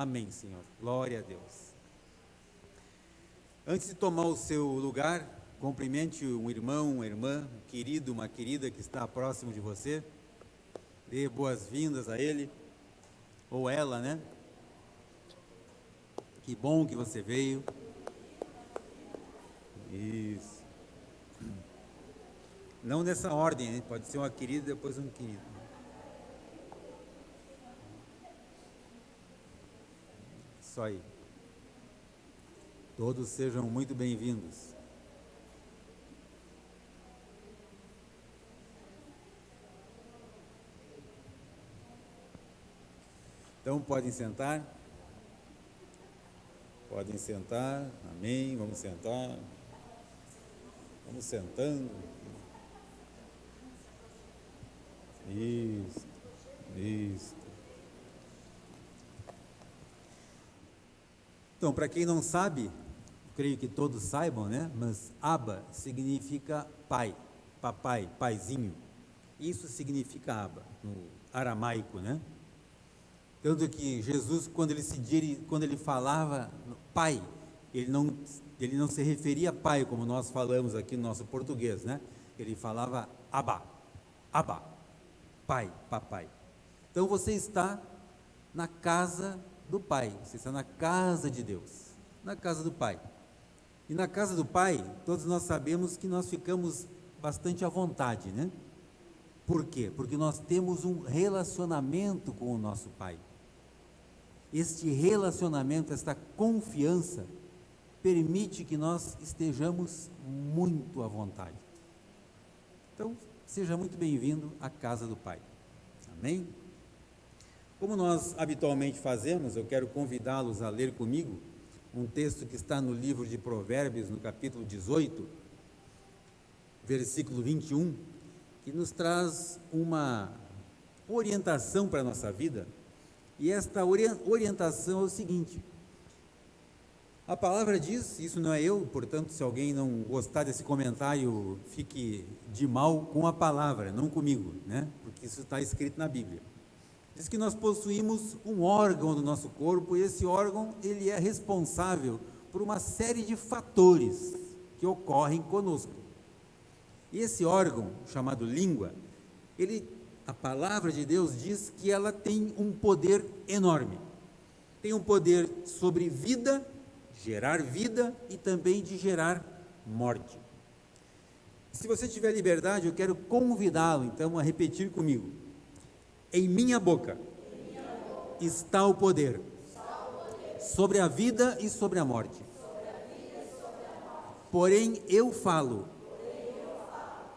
Amém, Senhor. Glória a Deus. Antes de tomar o seu lugar, cumprimente um irmão, uma irmã, um querido, uma querida que está próximo de você. Dê boas-vindas a ele, ou ela, né? Que bom que você veio. Isso. Não nessa ordem, né? Pode ser uma querida, depois um querido. Isso aí. Todos sejam muito bem-vindos. Então, podem sentar. Podem sentar. Amém. Vamos sentar. Vamos sentando. Isso. Isso. Então, para quem não sabe, creio que todos saibam, né? Mas Abba significa pai, papai, paizinho. Isso significa Abba, no aramaico, né? Tanto que Jesus, quando ele falava pai, ele não se referia a pai, como nós falamos aqui no nosso português, né? Ele falava Abba, Abba, pai, papai. Então você está na casa do Pai, você está na casa de Deus, na casa do Pai. E na casa do Pai, todos nós sabemos que nós ficamos bastante à vontade, né? Por quê? Porque nós temos um relacionamento com o nosso Pai. Este relacionamento, esta confiança, permite que nós estejamos muito à vontade. Então, seja muito bem-vindo à casa do Pai. Amém? Como nós habitualmente fazemos, eu quero convidá-los a ler comigo um texto que está no livro de Provérbios, no capítulo 18, versículo 21, que nos traz uma orientação para a nossa vida. E esta orientação é o seguinte: a palavra diz, isso não é eu, portanto, se alguém não gostar desse comentário, fique de mal com a palavra, não comigo, né? Porque isso está escrito na Bíblia. Diz que nós possuímos um órgão do nosso corpo, e esse órgão, ele é responsável por uma série de fatores que ocorrem conosco. E esse órgão, chamado língua, a palavra de Deus diz que ela tem um poder enorme. Tem um poder sobre vida, gerar vida, e também de gerar morte. Se você tiver liberdade, eu quero convidá-lo, então, a repetir comigo. Em minha boca está o poder sobre a vida e sobre a morte. Porém, eu falo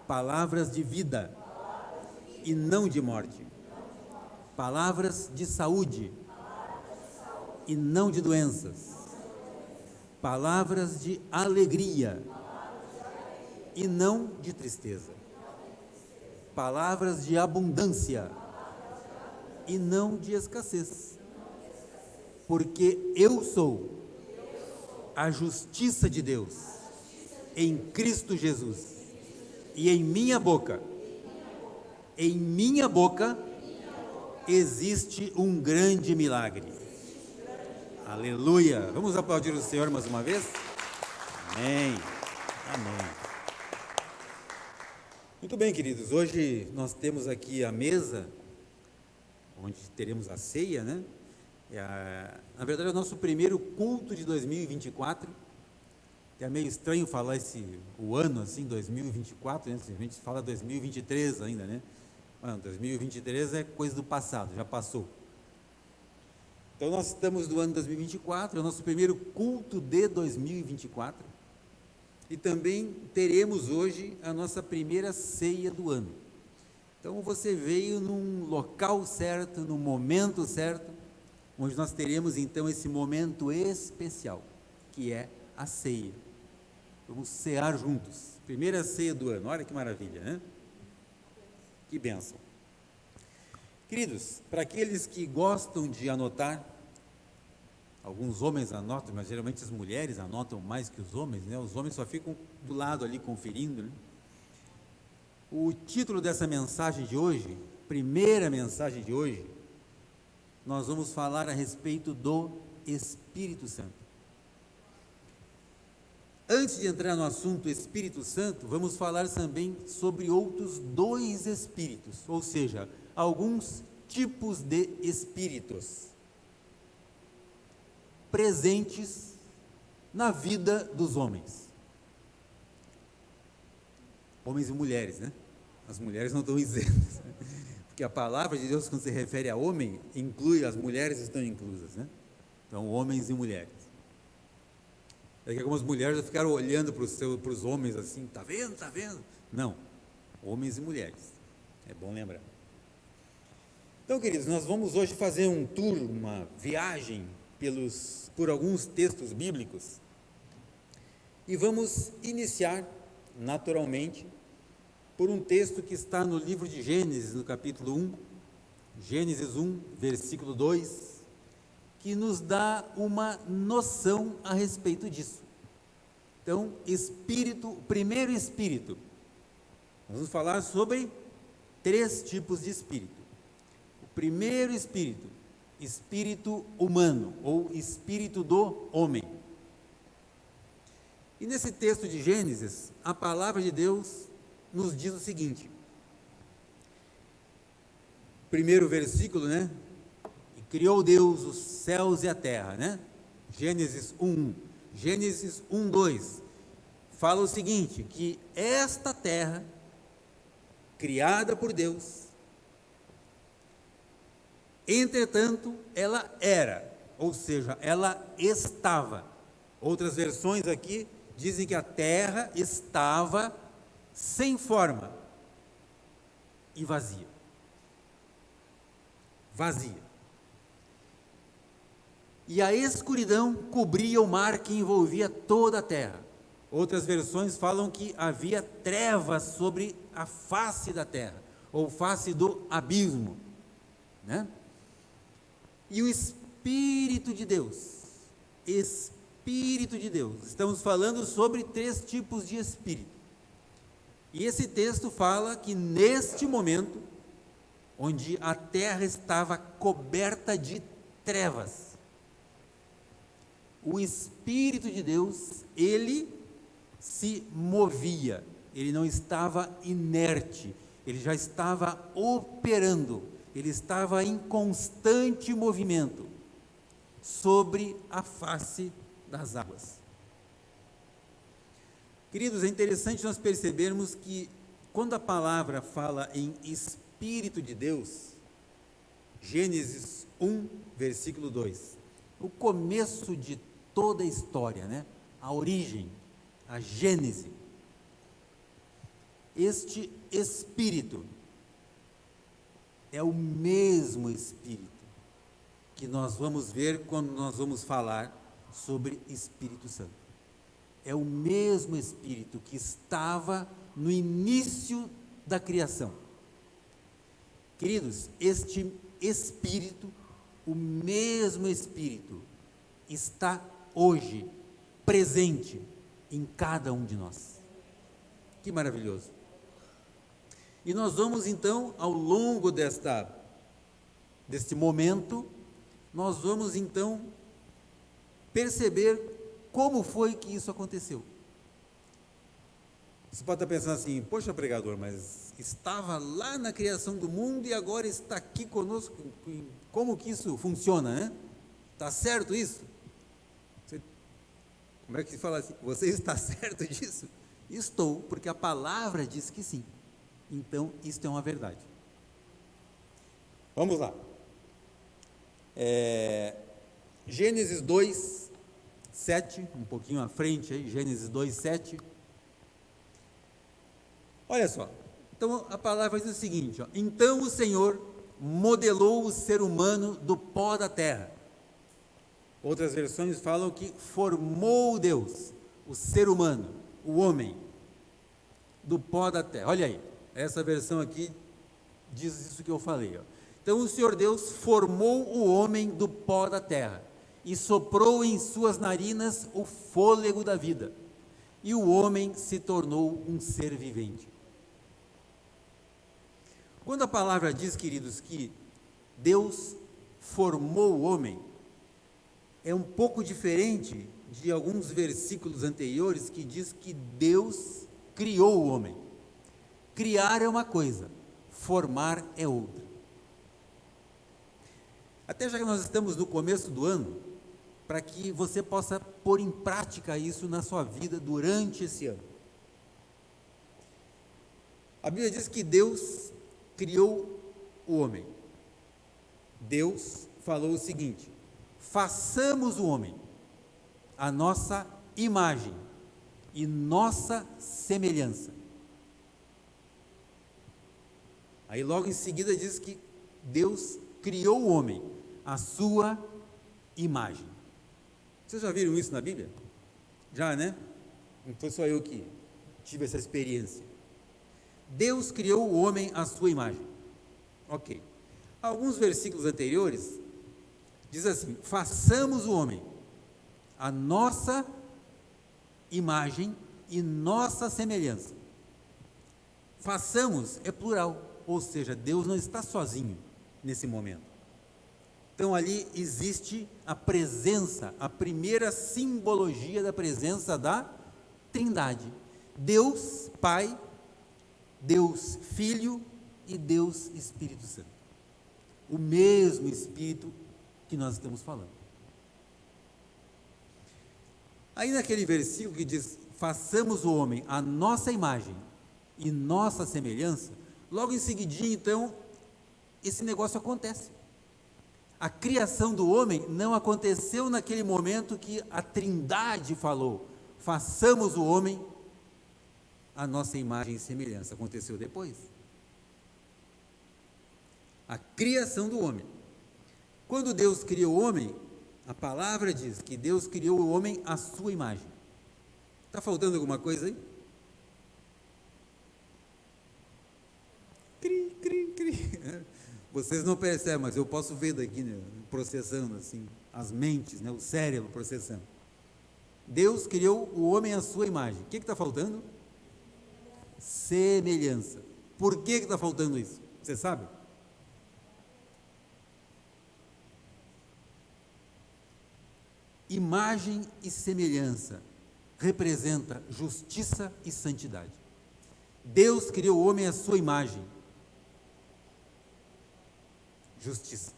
palavras de vida e não de morte. Palavras de saúde e não de doenças. Palavras de alegria e não de tristeza. Palavras de abundância e não de escassez, porque eu sou a justiça de Deus em Cristo Jesus, e em minha boca existe um grande milagre. Aleluia! Vamos aplaudir o Senhor mais uma vez? Amém, amém. Muito bem, queridos, hoje nós temos aqui a mesa onde teremos a ceia, né? Na verdade, é o nosso primeiro culto de 2024. É meio estranho falar o ano assim, 2024, né? A gente fala 2023 ainda, né? 2023 é coisa do passado, já passou. Então, nós estamos no ano 2024, é o nosso primeiro culto de 2024. E também teremos hoje a nossa primeira ceia do ano. Então, você veio num local certo, no momento certo, onde nós teremos, então, esse momento especial, que é a ceia. Vamos cear juntos. Primeira ceia do ano. Olha que maravilha, né? Que bênção. Queridos, para aqueles que gostam de anotar, alguns homens anotam, mas geralmente as mulheres anotam mais que os homens, né? Os homens só ficam do lado ali conferindo, né? O título dessa mensagem de hoje, primeira mensagem de hoje, nós vamos falar a respeito do Espírito Santo. Antes de entrar no assunto Espírito Santo, vamos falar também sobre outros dois espíritos, ou seja, alguns tipos de espíritos presentes na vida dos homens. Homens e mulheres, né? As mulheres não estão isentas, porque a palavra de Deus, quando se refere a homem, inclui, as mulheres estão inclusas, né? Então, homens e mulheres. É que algumas mulheres já ficaram olhando para os homens assim, tá vendo, tá vendo? Não, homens e mulheres, é bom lembrar. Então, queridos, nós vamos hoje fazer um tour, uma viagem por alguns textos bíblicos, e vamos iniciar, naturalmente, por um texto que está no livro de Gênesis, no capítulo 1, Gênesis 1, versículo 2, que nos dá uma noção a respeito disso. Então, o primeiro espírito, nós vamos falar sobre 3 tipos de espírito. O primeiro espírito, espírito humano, ou espírito do homem. E nesse texto de Gênesis, a palavra de Deus nos diz o seguinte, primeiro versículo, né? E criou Deus os céus e a terra, né? Gênesis 1, Gênesis 1, 2, fala o seguinte, que esta terra, criada por Deus, entretanto, ela era, ou seja, ela estava. Outras versões aqui dizem que a terra estava sem forma e vazia. Vazia. E a escuridão cobria o mar que envolvia toda a terra. Outras versões falam que havia trevas sobre a face da terra, ou face do abismo, né? E o Espírito de Deus, estamos falando sobre 3 tipos de espírito. E esse texto fala que neste momento, onde a terra estava coberta de trevas, o Espírito de Deus, ele se movia, ele não estava inerte, ele já estava operando, ele estava em constante movimento sobre a face das águas. Queridos, é interessante nós percebermos que quando a palavra fala em Espírito de Deus, Gênesis 1, versículo 2, o começo de toda a história, né? A origem, a gênese, este Espírito é o mesmo Espírito que nós vamos ver quando nós vamos falar sobre Espírito Santo. É o mesmo Espírito que estava no início da criação. Queridos, este Espírito, o mesmo Espírito, está hoje presente em cada um de nós. Que maravilhoso! E nós vamos então, ao longo deste momento, nós vamos então perceber como foi que isso aconteceu. Você pode estar pensando assim, poxa pregador, mas estava lá na criação do mundo e agora está aqui conosco, como que isso funciona, né? Está certo isso? Como é que se fala assim? Você está certo disso? Estou, porque a palavra diz que sim. Então, isto é uma verdade. Vamos lá. Gênesis 2, 7, um pouquinho à frente aí, Gênesis 2, 7. Olha só, então a palavra diz o seguinte, ó, então o Senhor modelou o ser humano do pó da terra. Outras versões falam que formou Deus, o ser humano, o homem, do pó da terra. Olha aí, essa versão aqui diz isso que eu falei, ó. Então o Senhor Deus formou o homem do pó da terra e soprou em suas narinas o fôlego da vida, e o homem se tornou um ser vivente. Quando a palavra diz, queridos, que Deus formou o homem é um pouco diferente de alguns versículos anteriores que diz que Deus criou o homem. Criar é uma coisa, formar é outra. Até já que nós estamos no começo do ano, para que você possa pôr em prática isso na sua vida durante esse ano. A Bíblia diz que Deus criou o homem. Deus falou o seguinte: façamos o homem a nossa imagem e nossa semelhança. Aí logo em seguida diz que Deus criou o homem à sua imagem. Vocês já viram isso na Bíblia? Já, né? Não foi só eu que tive essa experiência. Deus criou o homem à sua imagem. Ok. Alguns versículos anteriores diz assim: façamos o homem a nossa imagem e nossa semelhança. Façamos é plural, ou seja, Deus não está sozinho nesse momento. Então ali existe a presença, a primeira simbologia da presença da Trindade. Deus Pai, Deus Filho e Deus Espírito Santo. O mesmo Espírito que nós estamos falando. Aí naquele versículo que diz: façamos o homem a nossa imagem e nossa semelhança, logo em seguidinho, então, esse negócio acontece. A criação do homem não aconteceu naquele momento que a Trindade falou: façamos o homem a nossa imagem e semelhança. Aconteceu depois. A criação do homem. Quando Deus criou o homem, a palavra diz que Deus criou o homem à sua imagem. Está faltando alguma coisa aí? Cri, cri, cri. Vocês não percebem, mas eu posso ver daqui, né, processando assim, as mentes, né, o cérebro processando. Deus criou o homem à sua imagem. O que está faltando? Semelhança. Por que está faltando isso? Você sabe? Imagem e semelhança representa justiça e santidade. Deus criou o homem à sua imagem. Justiça.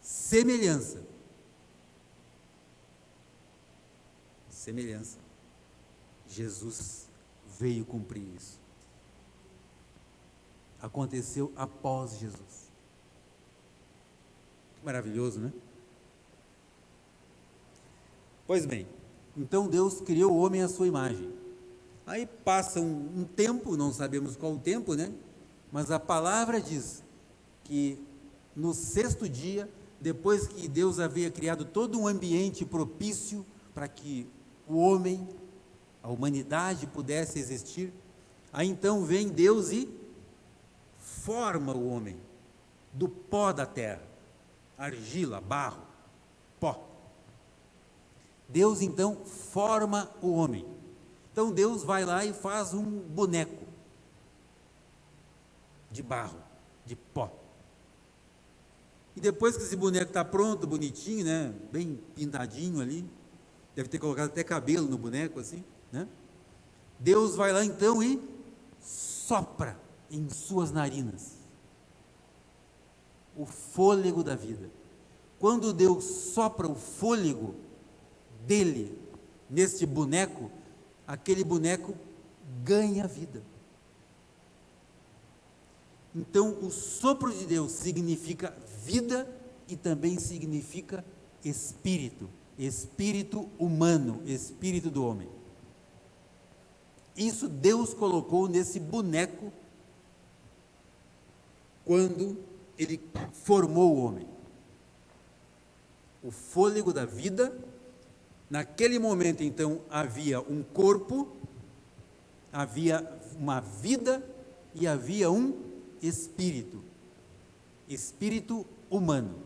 Semelhança. Semelhança. Jesus veio cumprir isso. Aconteceu após Jesus. Maravilhoso, né? Pois bem, então Deus criou o homem à sua imagem. Aí passa um tempo, não sabemos qual o tempo, né? Mas a palavra diz que no sexto dia, depois que Deus havia criado todo um ambiente propício para que o homem, a humanidade pudesse existir, aí então vem Deus e forma o homem do pó da terra, argila, barro, pó. Deus então forma o homem. Então Deus vai lá e faz um boneco de barro, de pó. E depois que esse boneco está pronto, bonitinho, né, bem pintadinho ali, deve ter colocado até cabelo no boneco assim, né? Deus vai lá então e sopra em suas narinas o fôlego da vida. Quando Deus sopra o fôlego dele neste boneco, aquele boneco ganha vida. Então o sopro de Deus significa vida e também significa espírito, espírito humano, espírito do homem. Isso Deus colocou nesse boneco quando ele formou o homem. O fôlego da vida. Naquele momento, então, havia um corpo, havia uma vida e havia um espírito. Espírito humano.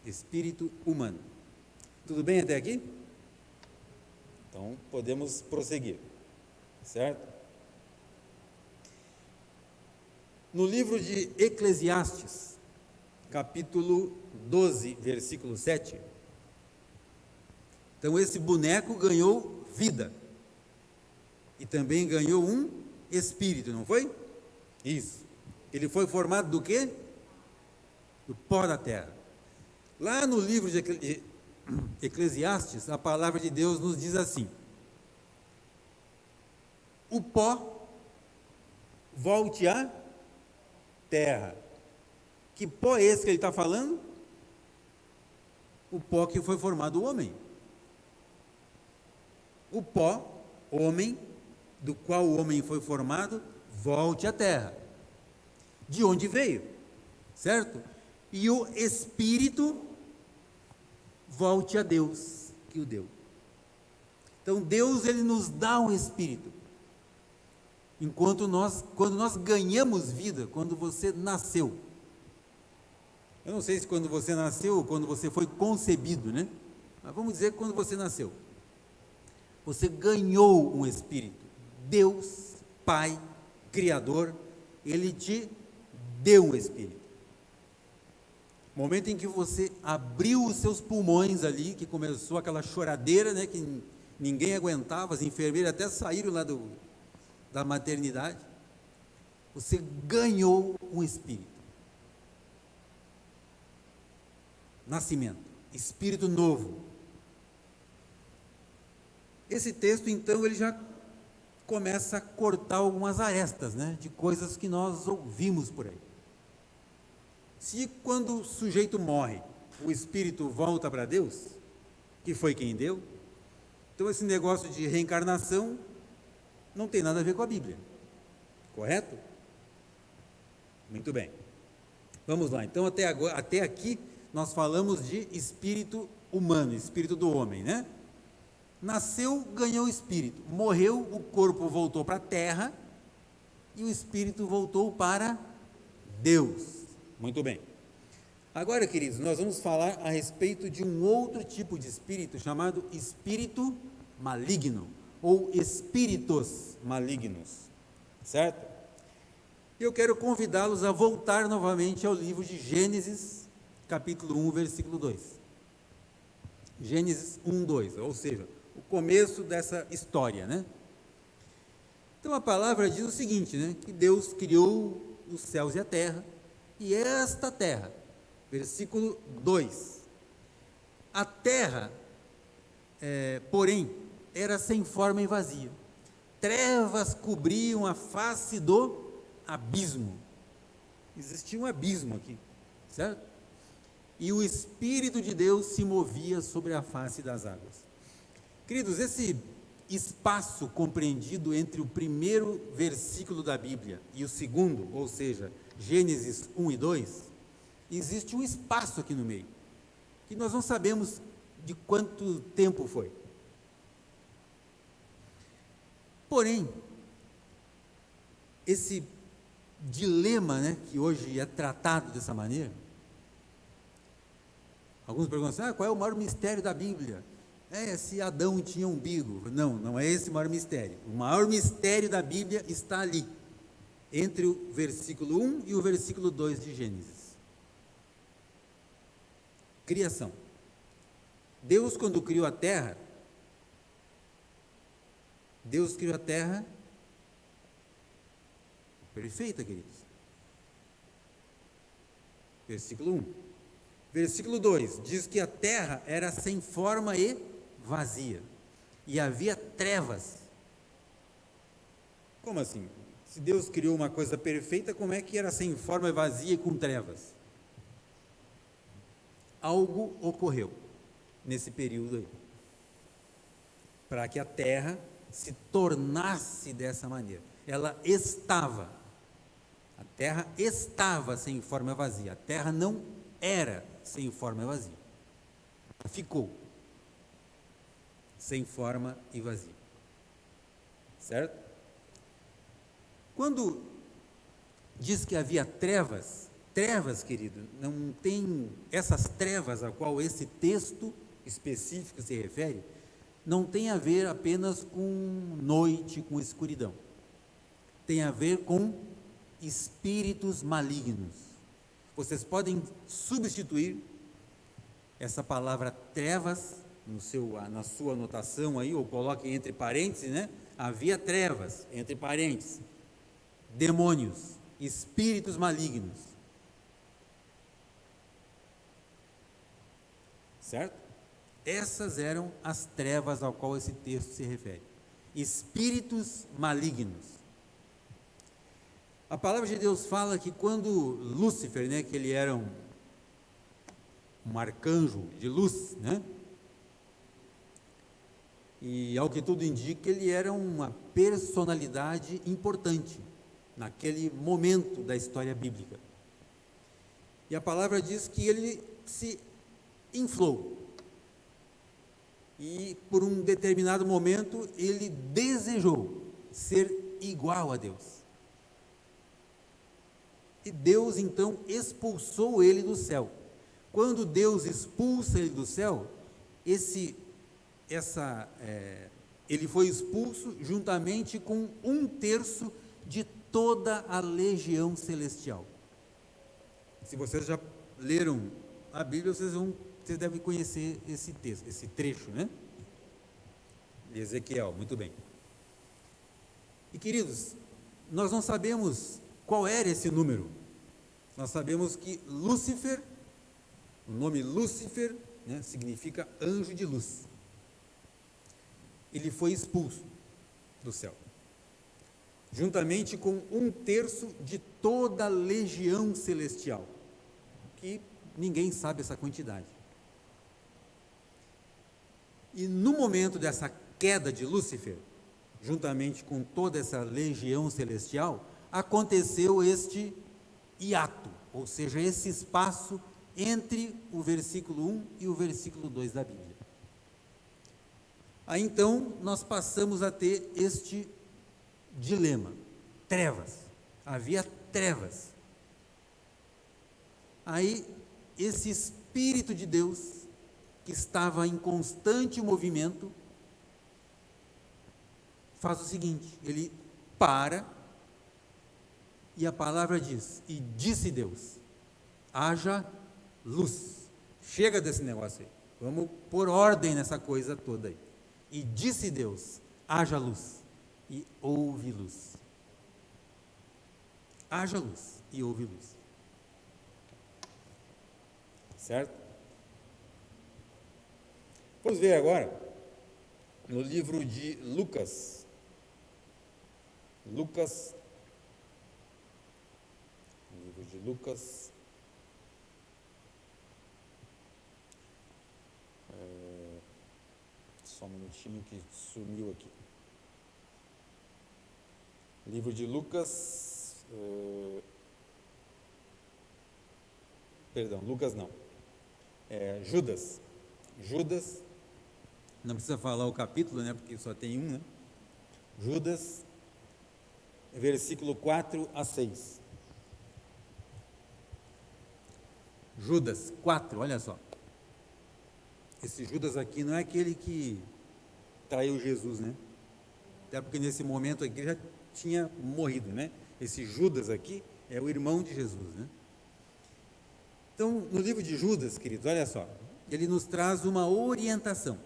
Espírito humano. Tudo bem até aqui? Então, podemos prosseguir. Certo? No livro de Eclesiastes, capítulo 12, versículo 7. Então esse boneco ganhou vida. E também ganhou um espírito, não foi? Isso. Ele foi formado do quê? Do pó da terra. Lá no livro de Eclesiastes, a palavra de Deus nos diz assim: o pó volte à terra. Que pó é esse que ele está falando? O pó que foi formado o homem. O pó, homem, do qual o homem foi formado, volte à terra. De onde veio, certo? E o espírito volte a Deus que o deu. Então Deus, ele nos dá um espírito. Quando nós ganhamos vida, quando você nasceu. Eu não sei se quando você nasceu ou quando você foi concebido, né? Mas vamos dizer quando você nasceu. Você ganhou um espírito. Deus, Pai, Criador, ele te deu um espírito. Momento em que você abriu os seus pulmões ali, que começou aquela choradeira, né, que ninguém aguentava, as enfermeiras até saíram lá da maternidade, você ganhou um espírito. Nascimento, espírito novo. Esse texto, então, ele já começa a cortar algumas arestas, né, de coisas que nós ouvimos por aí. Se quando o sujeito morre, o espírito volta para Deus, que foi quem deu, então esse negócio de reencarnação não tem nada a ver com a Bíblia, correto? Muito bem. Vamos lá, então até aqui nós falamos de espírito humano, espírito do homem, né? Nasceu, ganhou o espírito, morreu, o corpo voltou para a terra e o espírito voltou para Deus. Muito bem. Agora, queridos, nós vamos falar a respeito de um outro tipo de espírito chamado espírito maligno ou espíritos malignos, certo? Eu quero convidá-los a voltar novamente ao livro de Gênesis, capítulo 1, versículo 2. Gênesis 1, 2, ou seja, o começo dessa história, né? Então a palavra diz o seguinte, né? Que Deus criou os céus e a terra, e esta terra, versículo 2, a terra, porém, era sem forma e vazia, trevas cobriam a face do abismo, existia um abismo aqui, certo? E o Espírito de Deus se movia sobre a face das águas. Queridos, esse espaço compreendido entre o primeiro versículo da Bíblia e o segundo, ou seja, Gênesis 1 e 2, existe um espaço aqui no meio, que nós não sabemos de quanto tempo foi. Porém, esse dilema, né, que hoje é tratado dessa maneira, alguns perguntam assim, qual é o maior mistério da Bíblia? Se Adão tinha umbigo. Não, não é esse o maior mistério. O maior mistério da Bíblia está ali, entre o versículo 1 e o versículo 2 de Gênesis. Criação. Deus, quando criou a terra, Deus criou a terra perfeita, queridos. Versículo 1. Versículo 2, diz que a terra era sem forma e vazia, e havia trevas. Como assim? Se Deus criou uma coisa perfeita, como é que era sem forma e vazia e com trevas? Algo ocorreu nesse período aí, para que a terra se tornasse dessa maneira. A terra estava sem forma e vazia, a terra não era sem forma e vazia, ficou sem forma e vazia, certo? Quando diz que havia trevas, querido, não tem essas trevas a qual esse texto específico se refere, não tem a ver apenas com noite, com escuridão, tem a ver com espíritos malignos. Vocês podem substituir essa palavra trevas na sua anotação aí, ou coloquem entre parênteses, né? Havia trevas, entre parênteses, demônios, espíritos malignos. Certo? Essas eram as trevas ao qual esse texto se refere. Espíritos malignos. A palavra de Deus fala que quando Lúcifer, né, que ele era um arcanjo de luz, né? E ao que tudo indica, ele era uma personalidade importante naquele momento da história bíblica. E a palavra diz que ele se inflou. E por um determinado momento, ele desejou ser igual a Deus. E Deus então expulsou ele do céu. Quando Deus expulsa ele do céu, ele foi expulso juntamente com 1/3 de toda a legião celestial. Se vocês já leram a Bíblia, vocês devem conhecer esse texto, esse trecho, né? De Ezequiel, muito bem. E queridos, nós não sabemos qual era esse número. Nós sabemos que Lúcifer, o nome Lúcifer, né, significa anjo de luz. Ele foi expulso do céu, juntamente com 1/3 de toda a legião celestial, que ninguém sabe essa quantidade. E no momento dessa queda de Lúcifer, juntamente com toda essa legião celestial, aconteceu este hiato, ou seja, esse espaço entre o versículo 1 e o versículo 2 da Bíblia. Aí então nós passamos a ter este dilema, trevas, havia trevas. Aí esse Espírito de Deus, que estava em constante movimento, faz o seguinte, ele para, e a palavra diz, e disse Deus, haja luz. Chega desse negócio aí, vamos pôr ordem nessa coisa toda aí. E disse Deus, haja luz, e houve luz. Haja luz, e houve luz. Certo? Vamos ver agora, no livro de Lucas. Lucas, só um minutinho que sumiu aqui. Livro de Lucas, Lucas não, Judas, não precisa falar o capítulo, né, porque só tem um, né? Judas, versículo 4 a 6. Judas 4, olha só. Esse Judas aqui não é aquele que traiu Jesus, né? Até porque nesse momento aqui já tinha morrido, né? Esse Judas aqui é o irmão de Jesus, né? Então, no livro de Judas, queridos, olha só, ele nos traz uma orientação.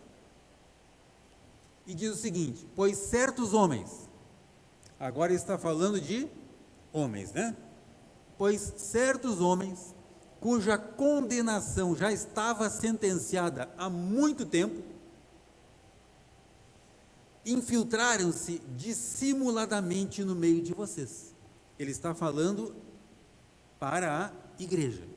E diz o seguinte: pois certos homens, agora está falando de homens, né? Pois certos homens, cuja condenação já estava sentenciada há muito tempo, infiltraram-se dissimuladamente no meio de vocês. Ele está falando para a igreja.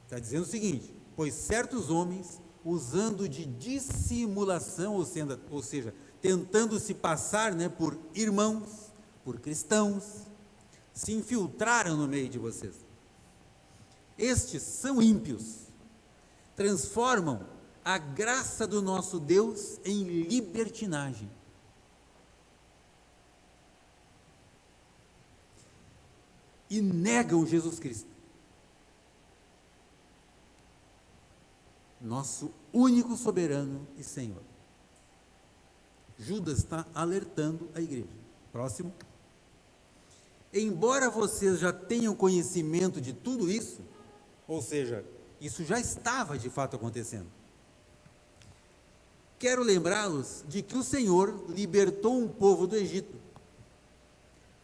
Está dizendo o seguinte: pois certos homens, usando de dissimulação, ou seja, tentando se passar, né, por irmãos, por cristãos, se infiltraram no meio de vocês. Estes são ímpios, transformam a graça do nosso Deus em libertinagem. E negam Jesus Cristo, nosso único soberano e Senhor. Judas está alertando a igreja. Próximo. embora vocês já tenham conhecimento de tudo isso, ou seja, isso já estava de fato acontecendo, quero lembrá-los de que o Senhor libertou um povo do Egito,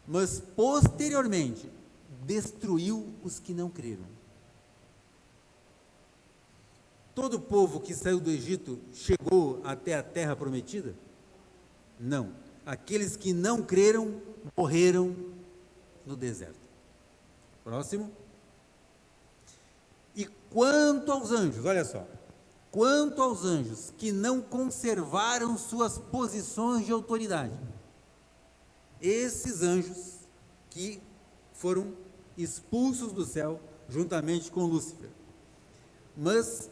mas posteriormente destruiu os que não creram. Todo povo que saiu do Egito chegou até a terra prometida? Não. Aqueles que não creram morreram no deserto. Próximo. E quanto aos anjos, olha só, quanto aos anjos que não conservaram suas posições de autoridade, esses anjos que foram expulsos do céu juntamente com Lúcifer, mas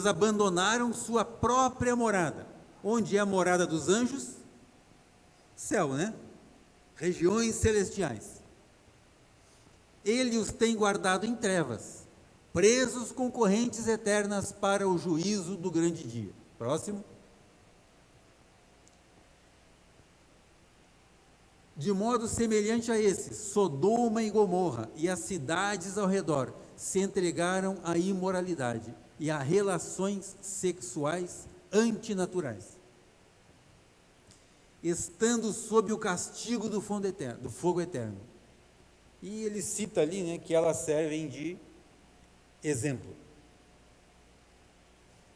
abandonaram sua própria morada. Onde é a morada dos anjos? Céu, né? Regiões celestiais. Ele os tem guardado em trevas, presos com correntes eternas para o juízo do grande dia. Próximo. De modo semelhante a esse, Sodoma e Gomorra e as cidades ao redor se entregaram à imoralidade e a relações sexuais antinaturais, estando sob o castigo do fogo eterno. E ele cita ali, né, que elas servem de exemplo.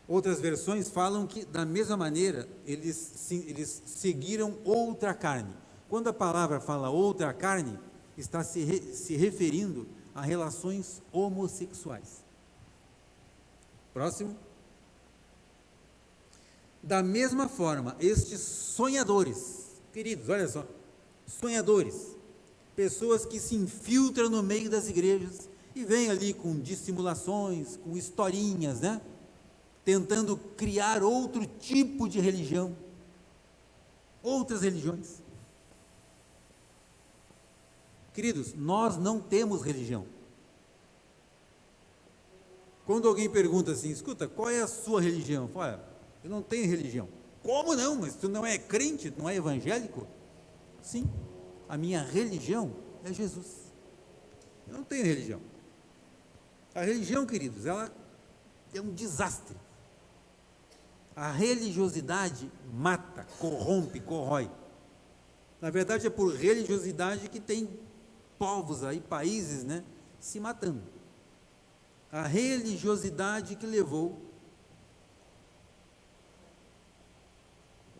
Outras versões falam que, da mesma maneira, eles seguiram outra carne. Quando a palavra fala outra carne, está se referindo a relações homossexuais. Próximo. Da mesma forma, estes sonhadores, queridos, olha só, sonhadores, pessoas que se infiltram no meio das igrejas e vêm ali com dissimulações, com historinhas, né? Tentando criar outro tipo de religião, outras religiões. Queridos, nós não temos religião. Quando alguém pergunta assim, escuta, qual é a sua religião? Fala, eu não tenho religião. Como não? Mas tu não é crente, não é evangélico? Sim, a minha religião é Jesus. Eu não tenho religião. A religião, queridos, ela é um desastre. A religiosidade mata, corrompe, corrói. Na verdade, é por religiosidade que tem povos aí, países, né, se matando. A religiosidade que levou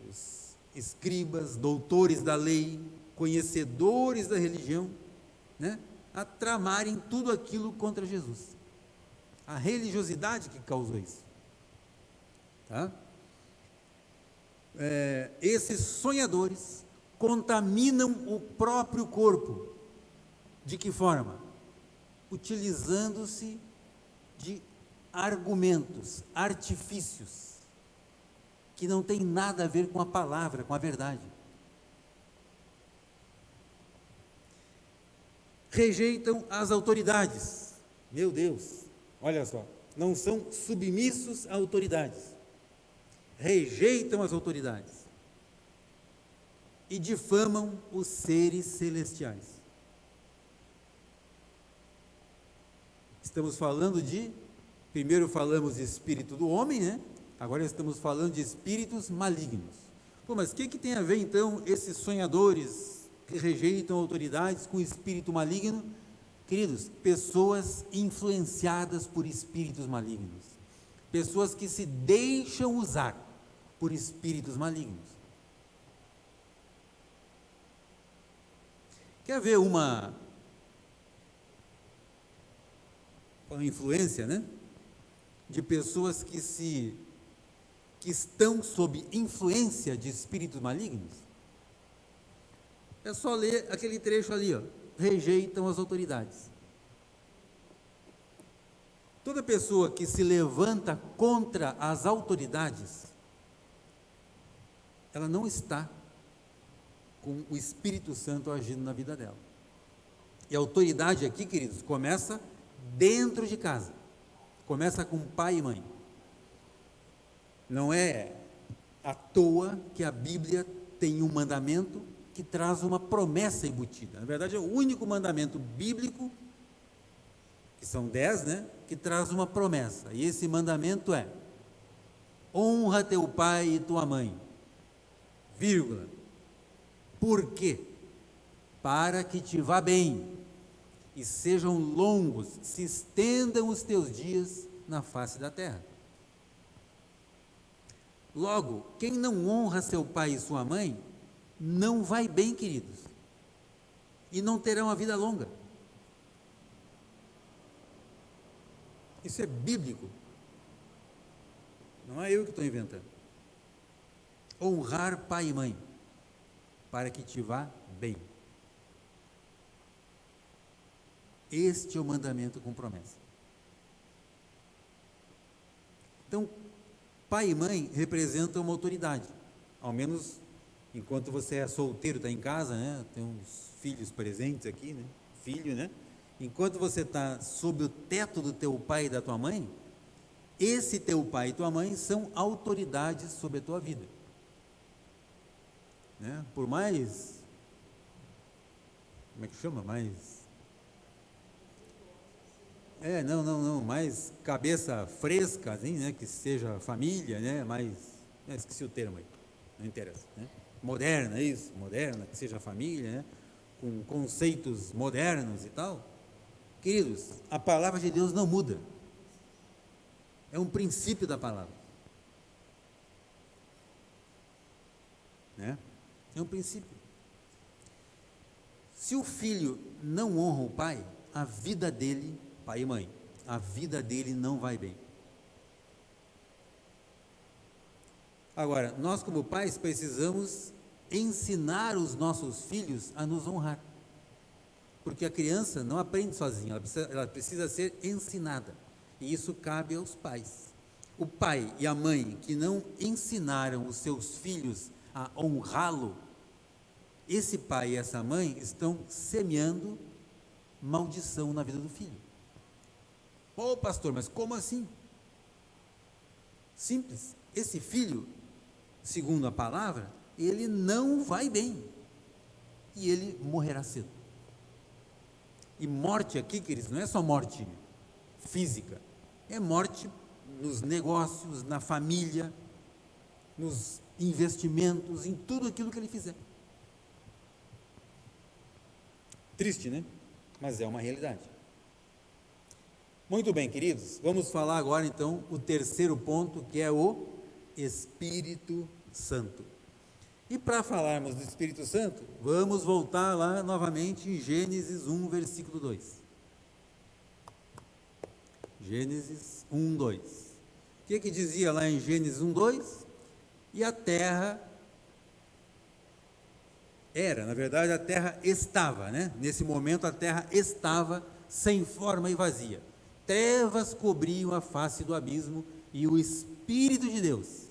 os escribas, doutores da lei, conhecedores da religião, né, a tramarem tudo aquilo contra Jesus. A religiosidade que causou isso. Tá? Esses sonhadores contaminam o próprio corpo. De que forma? Utilizando-se de argumentos, artifícios, que não tem nada a ver com a palavra, com a verdade. Rejeitam as autoridades. Meu Deus, olha só, não são submissos a autoridades. Rejeitam as autoridades e difamam os seres celestiais. Estamos falando primeiro falamos de espírito do homem, né? Agora estamos falando de espíritos malignos. Pô, mas o que tem a ver então esses sonhadores que rejeitam autoridades com espírito maligno? Queridos, pessoas influenciadas por espíritos malignos, pessoas que se deixam usar por espíritos malignos. Quer ver uma influência, né, de pessoas que estão sob influência de espíritos malignos? É só ler aquele trecho ali, ó, rejeitam as autoridades. Toda pessoa que se levanta contra as autoridades, ela não está com o Espírito Santo agindo na vida dela. E a autoridade aqui, queridos, começa dentro de casa, começa com pai e mãe. Não é à toa que a Bíblia tem um mandamento que traz uma promessa embutida. Na verdade, é o único mandamento bíblico, que são 10, né, que traz uma promessa. E esse mandamento é: honra teu pai e tua mãe, vírgula. Por quê? Para que te vá bem e sejam longos, se estendam os teus dias na face da terra. Logo, quem não honra seu pai e sua mãe, não vai bem, queridos, e não terá uma vida longa. Isso é bíblico, não é eu que estou inventando. Honrar pai e mãe, para que te vá bem. Este é o mandamento com promessa. Então, pai e mãe representam uma autoridade, ao menos enquanto você é solteiro, está em casa, né? Tem uns filhos presentes aqui, né? Filho, né? Enquanto você está sob o teto do teu pai e da tua mãe, esse teu pai e tua mãe são autoridades sobre a tua vida, né? Por mais, como é que chama? Mais cabeça fresca, assim, né? Que seja família, né? Esqueci o termo aí, não interessa, né? Moderna, isso, moderna, que seja família, né? Com conceitos modernos e tal. Queridos, a palavra de Deus não muda. É um princípio da palavra, né? É um princípio. Se o filho não honra o pai, a vida dele, pai e mãe, a vida dele não vai bem. Agora, nós como pais precisamos ensinar os nossos filhos a nos honrar, porque a criança não aprende sozinha, ela precisa ser ensinada, e isso cabe aos pais. O pai e a mãe que não ensinaram os seus filhos a honrá-lo, esse pai e essa mãe estão semeando maldição na vida do filho. Ô pastor, mas como assim? Simples, esse filho, segundo a palavra, ele não vai bem, e ele morrerá cedo. E morte aqui, queridos, não é só morte física, é morte nos negócios, na família, nos investimentos, em tudo aquilo que ele fizer. Triste, né? Mas é uma realidade. Muito bem, queridos, vamos falar agora então o terceiro ponto, que é o Espírito Santo. E para falarmos do Espírito Santo, vamos voltar lá novamente em Gênesis 1, versículo 2. Gênesis 1, 2. O que dizia lá em Gênesis 1, 2? E a terra na verdade a terra estava, né? Nesse momento a terra estava sem forma e vazia. Trevas cobriam a face do abismo e o Espírito de Deus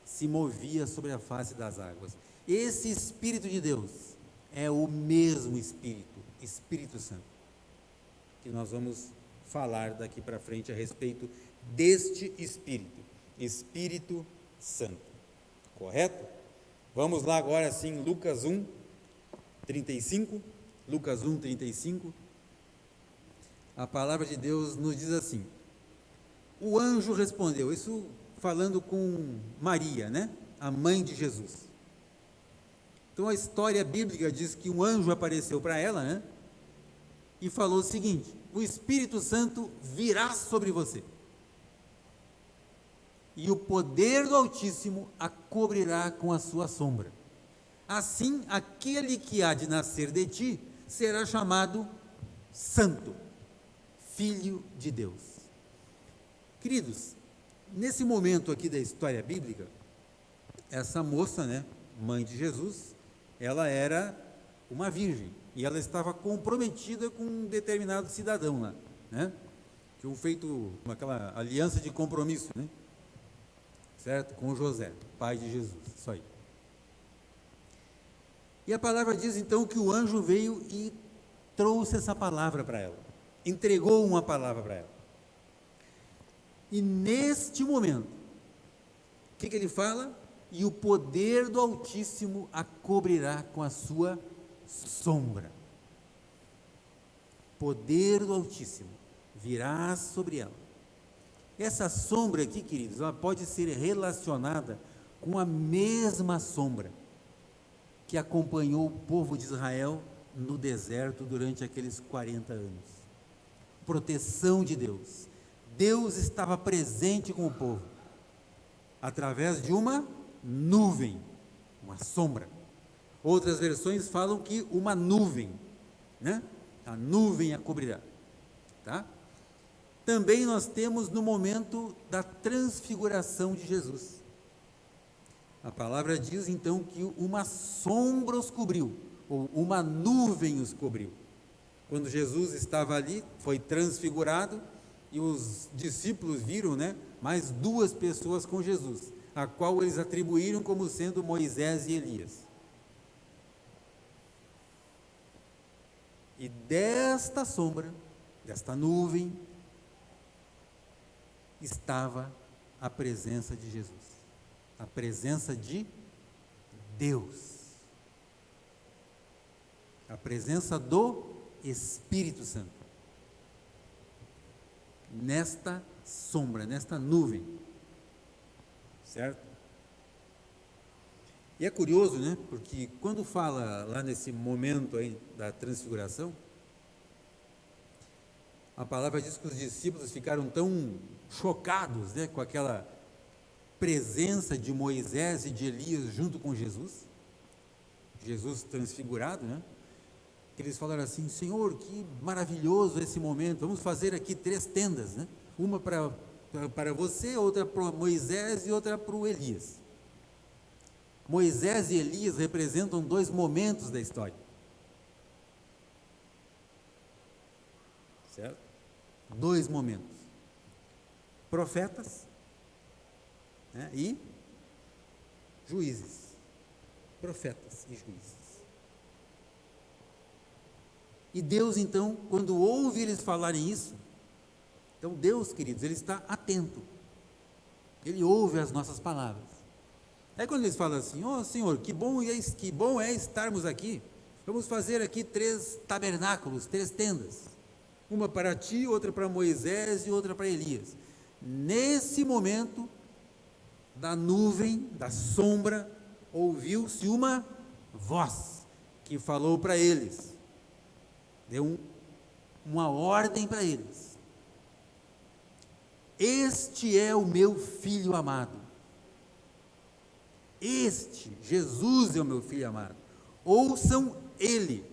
se movia sobre a face das águas. Esse Espírito de Deus é o mesmo Espírito, Espírito Santo, que nós vamos falar daqui para frente a respeito deste Espírito, Espírito Santo, correto? Vamos lá agora sim, Lucas 1, 35, Lucas 1, 35, a palavra de Deus nos diz assim: o anjo respondeu, isso falando com Maria, né? A mãe de Jesus. Então a história bíblica diz que um anjo apareceu para ela, né? E falou o seguinte: o Espírito Santo virá sobre você, e o poder do Altíssimo a cobrirá com a sua sombra. Assim, aquele que há de nascer de ti será chamado Santo, Filho de Deus. Queridos, nesse momento aqui da história bíblica, essa moça, né, mãe de Jesus, ela era uma virgem, e ela estava comprometida com um determinado cidadão lá, né, que feito aquela aliança de compromisso, né, certo? Com José, pai de Jesus, isso aí. E a palavra diz então que o anjo veio e trouxe essa palavra para ela, entregou uma palavra para ela. E neste momento, o que ele fala? e o poder do Altíssimo a cobrirá com a sua sombra. Poder do Altíssimo virá sobre ela. Essa sombra aqui, queridos, ela pode ser relacionada com a mesma sombra que acompanhou o povo de Israel no deserto durante aqueles 40 anos. Proteção de Deus. Deus estava presente com o povo, através de uma nuvem, uma sombra. Outras versões falam que uma nuvem, né? A nuvem a cobrirá, tá? Também nós temos no momento da transfiguração de Jesus. A palavra diz então que uma sombra os cobriu, ou uma nuvem os cobriu. Quando Jesus estava ali, foi transfigurado, e os discípulos viram, né, mais duas pessoas com Jesus, a qual eles atribuíram como sendo Moisés e Elias. E desta sombra, desta nuvem, estava a presença de Jesus, a presença de Deus, a presença do Espírito Santo, nesta sombra, nesta nuvem, certo? E é curioso, né, porque quando fala lá nesse momento aí da transfiguração, a palavra diz que os discípulos ficaram tão chocados, né, com aquela presença de Moisés e de Elias junto com Jesus transfigurado, né, que eles falaram assim: Senhor, que maravilhoso esse momento, vamos fazer aqui 3 tendas, né, uma para você, outra para Moisés e outra para o Elias. Moisés e Elias representam 2 momentos da história, certo? 2 momentos: profetas, né, e juízes. Profetas e juízes. E Deus, então, quando ouve eles falarem isso, então Deus, queridos, Ele está atento, Ele ouve as nossas palavras. Aí quando eles falam assim: ó Senhor, que bom é estarmos aqui, vamos fazer aqui 3 tabernáculos, 3 tendas, uma para ti, outra para Moisés e outra para Elias. Nesse momento da nuvem, da sombra, ouviu-se uma voz que falou para eles, deu uma ordem para eles: este é o meu filho amado. Este, Jesus é o meu filho amado, ouçam ele,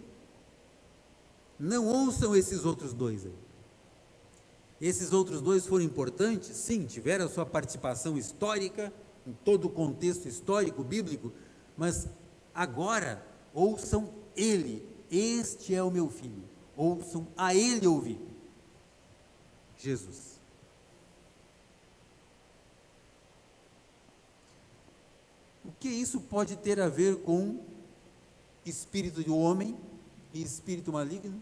não ouçam esses outros 2 aí. Esses outros 2 foram importantes, sim, tiveram a sua participação histórica, em todo o contexto histórico, bíblico, mas agora, ouçam ele, este é o meu filho, ouçam a ele ouvir, Jesus. O que isso pode ter a ver com espírito do homem e espírito maligno?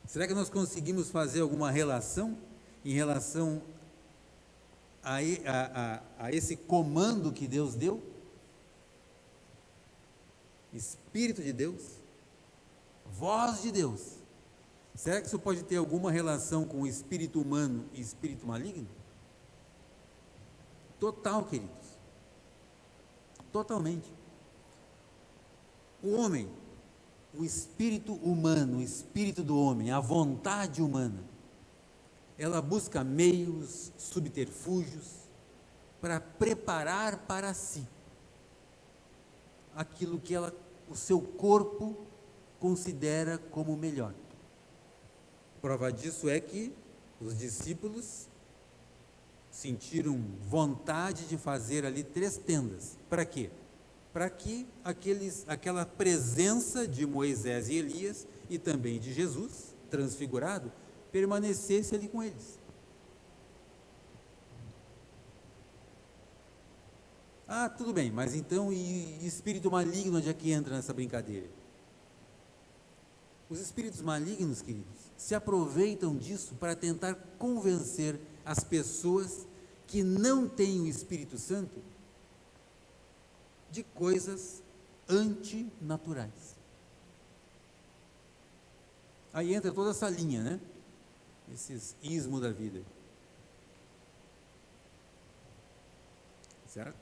Será que nós conseguimos fazer alguma relação em relação a esse comando que Deus deu? Espírito de Deus, voz de Deus. Será que isso pode ter alguma relação com o espírito humano e espírito maligno? Total, queridos. Totalmente. O homem, o espírito humano, o espírito do homem, a vontade humana, ela busca meios, subterfúgios, para preparar para si aquilo que o seu corpo considera como melhor. Prova disso é que os discípulos sentiram vontade de fazer ali 3 tendas. Para quê? Para que aquela presença de Moisés e Elias e também de Jesus, transfigurado, permanecesse ali com eles. Ah, tudo bem, mas então e espírito maligno, onde é que entra nessa brincadeira? Os espíritos malignos, queridos, se aproveitam disso para tentar convencer as pessoas que não têm o Espírito Santo de coisas antinaturais. Aí entra toda essa linha, né? Esses ismos da vida. Certo?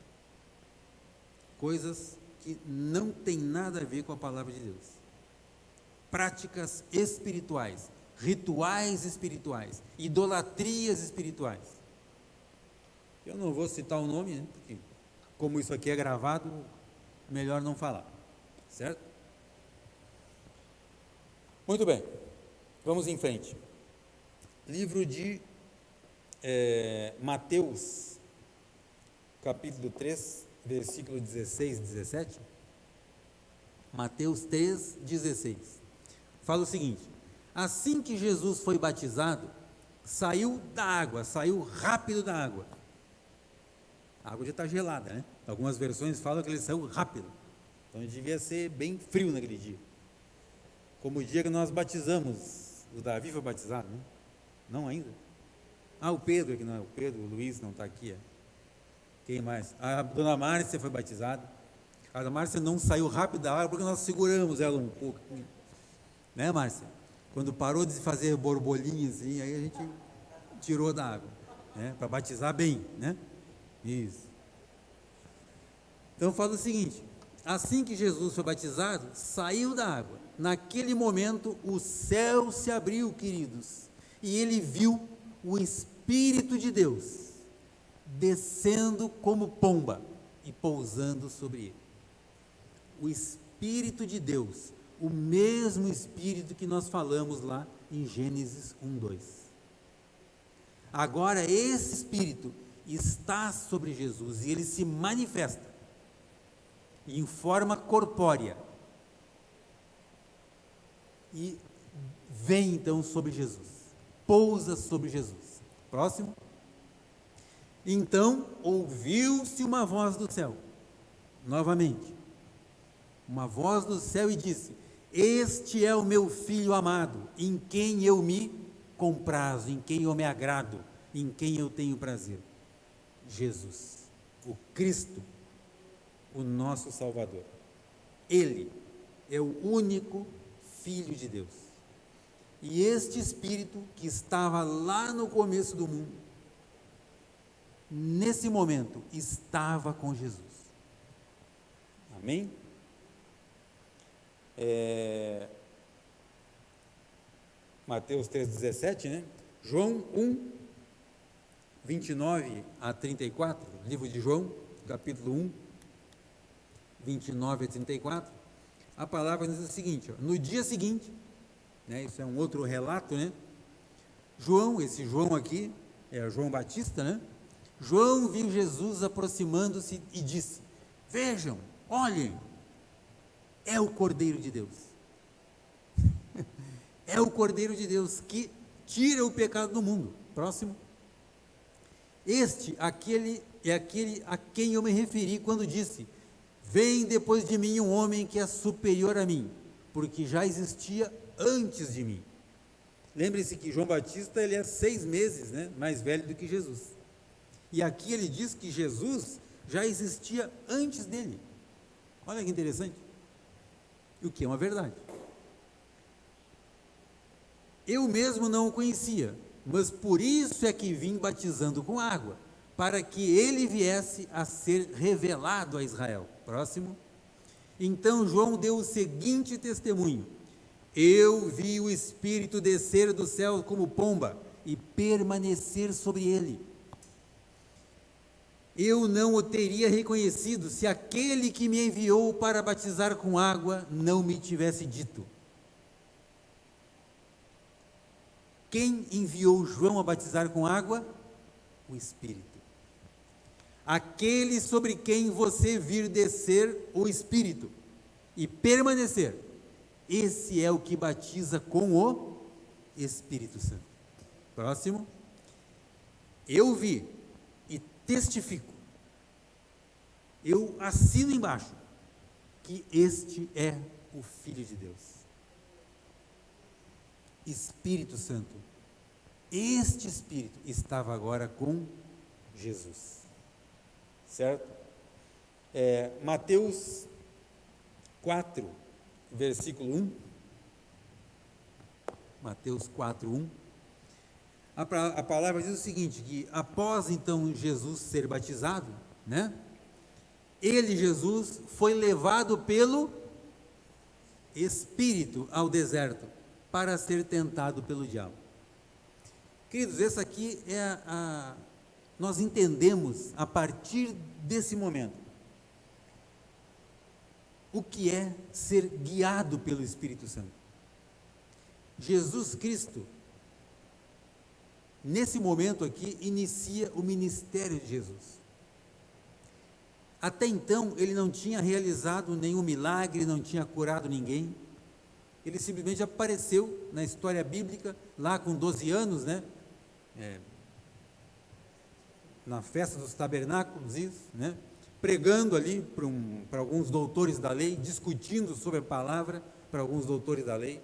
Coisas que não tem nada a ver com a palavra de Deus. Práticas espirituais, rituais espirituais, idolatrias espirituais. Eu não vou citar o nome, né? Porque como isso aqui é gravado, melhor não falar. Certo? Muito bem. Vamos em frente. Livro de Mateus, capítulo 3, versículo 16 e 17. Mateus 3, 16. Fala o seguinte: assim que Jesus foi batizado, saiu da água, saiu rápido da água. A água já está gelada, né? Algumas versões falam que ele saiu rápido. Então ele devia ser bem frio naquele dia. Como o dia que nós batizamos. O Davi foi batizado, né? Não ainda. O Pedro aqui não é. O Pedro, o Luiz não está aqui. Quem mais? A dona Márcia foi batizada. A dona Márcia não saiu rápido da água porque nós seguramos ela um pouco. Né, Márcia? Quando parou de fazer borbolinhas, assim, aí a gente tirou da água. Né? Para batizar bem, né? Isso. Então fala o seguinte: assim que Jesus foi batizado, saiu da água. Naquele momento, o céu se abriu, queridos, e ele viu o Espírito de Deus descendo como pomba e pousando sobre ele. O Espírito de Deus, o mesmo Espírito que nós falamos lá em Gênesis 1:2. Agora esse Espírito está sobre Jesus e ele se manifesta em forma corpórea e vem então sobre Jesus, pousa sobre Jesus. Próximo. Então ouviu-se uma voz do céu, novamente, uma voz do céu e disse: este é o meu filho amado, em quem eu me comprazo, em quem eu me agrado, em quem eu tenho prazer. Jesus, o Cristo, o nosso Salvador. Ele é o único Filho de Deus. E este Espírito que estava lá no começo do mundo, nesse momento, estava com Jesus. Amém? Mateus 3,17, né? João 1, 29 a 34, livro de João, capítulo 1, 29 a 34, a palavra diz o seguinte: no dia seguinte, né, isso é um outro relato, né? João, esse João aqui, é João Batista, né? João viu Jesus aproximando-se e disse: vejam, olhem, é o Cordeiro de Deus. É o Cordeiro de Deus que tira o pecado do mundo. Próximo. Aquele a quem eu me referi quando disse: vem depois de mim um homem que é superior a mim, porque já existia antes de mim. Lembre-se que João Batista, ele é 6 meses, né, mais velho do que Jesus. E aqui ele diz que Jesus já existia antes dele. Olha que interessante. O que é uma verdade. Eu mesmo não o conhecia, mas por isso é que vim batizando com água, para que ele viesse a ser revelado a Israel. Próximo. Então João deu o seguinte testemunho: eu vi o Espírito descer do céu como pomba e permanecer sobre ele. Eu não o teria reconhecido se aquele que me enviou para batizar com água não me tivesse dito. Quem enviou João a batizar com água? O Espírito. Aquele sobre quem você vir descer o Espírito e permanecer, esse é o que batiza com o Espírito Santo. Próximo. Eu vi e testifico, eu assino embaixo, que este é o Filho de Deus. Espírito Santo. Este Espírito estava agora com Jesus. Certo? Mateus 4, versículo 1. Mateus 4, 1. A palavra diz o seguinte, que após então Jesus ser batizado, né? Ele, Jesus, foi levado pelo Espírito ao deserto para ser tentado pelo diabo. Queridos, essa aqui nós entendemos a partir desse momento o que é ser guiado pelo Espírito Santo. Jesus Cristo, nesse momento aqui, inicia o ministério de Jesus. Até então, ele não tinha realizado nenhum milagre, não tinha curado ninguém. Ele simplesmente apareceu na história bíblica, lá com 12 anos, né? Na festa dos tabernáculos, isso, né? Pregando ali para alguns doutores da lei, discutindo sobre a palavra para alguns doutores da lei.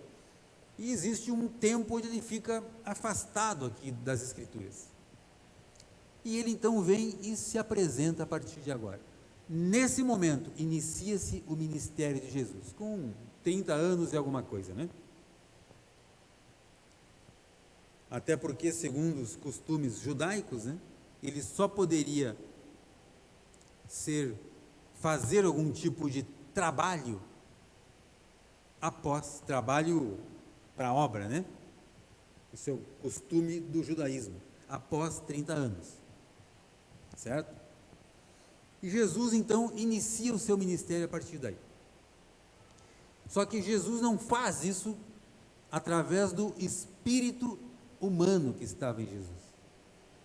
E existe um tempo onde ele fica afastado aqui das Escrituras. E ele então vem e se apresenta a partir de agora. Nesse momento, inicia-se o ministério de Jesus, com 30 anos e alguma coisa, né? Até porque, segundo os costumes judaicos, né, ele só poderia fazer algum tipo de trabalho após trabalho para a obra, né? Esse é o costume do judaísmo, após 30 anos, certo? E Jesus, então, inicia o seu ministério a partir daí. Só que Jesus não faz isso através do espírito humano que estava em Jesus.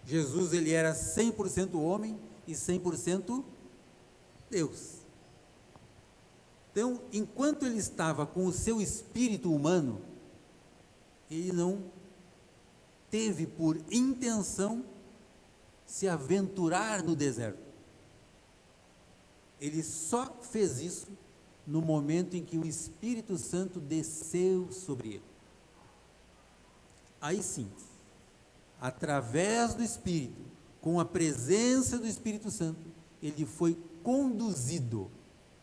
Jesus, ele era 100% homem e 100% Deus. Então, enquanto ele estava com o seu espírito humano, ele não teve por intenção se aventurar no deserto. Ele só fez isso no momento em que o Espírito Santo desceu sobre ele. Aí sim, através do Espírito, com a presença do Espírito Santo, ele foi conduzido,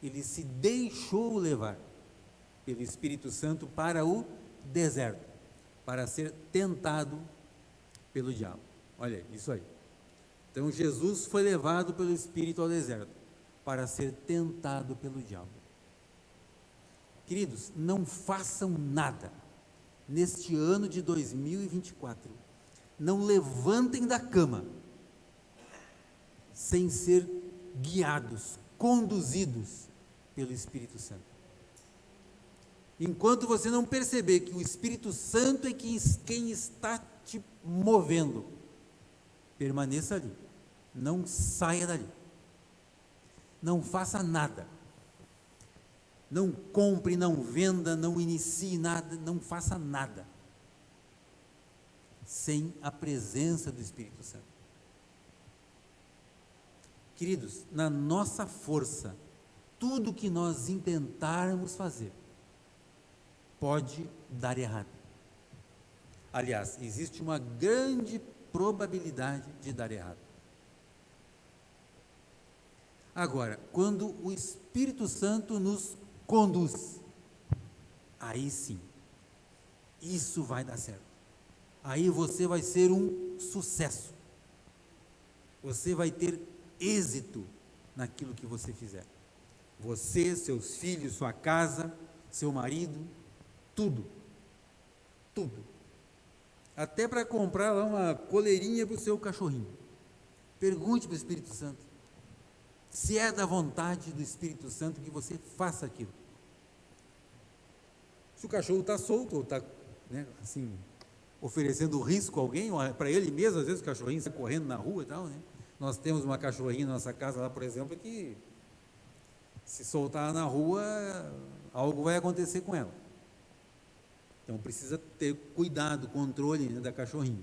ele se deixou levar pelo Espírito Santo para o deserto, para ser tentado pelo diabo. Olha isso aí. Então Jesus foi levado pelo Espírito ao deserto para ser tentado pelo diabo. Queridos, não façam nada neste ano de 2024, não levantem da cama sem ser guiados, conduzidos pelo Espírito Santo. Enquanto você não perceber que o Espírito Santo é quem está te movendo, permaneça ali, não saia dali, não faça nada, não compre, não venda, não inicie nada, não faça nada, sem a presença do Espírito Santo. Queridos, na nossa força, tudo que nós intentarmos fazer, pode dar errado. Aliás, existe uma grande probabilidade de dar errado. Agora, quando o Espírito Santo nos conduz, aí sim, isso vai dar certo. Aí você vai ser um sucesso. Você vai ter êxito naquilo que você fizer. Você, seus filhos, sua casa, seu marido, tudo. Tudo. Até para comprar lá uma coleirinha para o seu cachorrinho. Pergunte para o Espírito Santo se é da vontade do Espírito Santo que você faça aquilo. Se o cachorro está solto ou está, né, assim, oferecendo risco a alguém, ou para ele mesmo, às vezes o cachorrinho está correndo na rua e tal, né? Nós temos uma cachorrinha na nossa casa lá, por exemplo, que se soltar na rua, algo vai acontecer com ela. Então precisa ter cuidado, controle, né, da cachorrinha.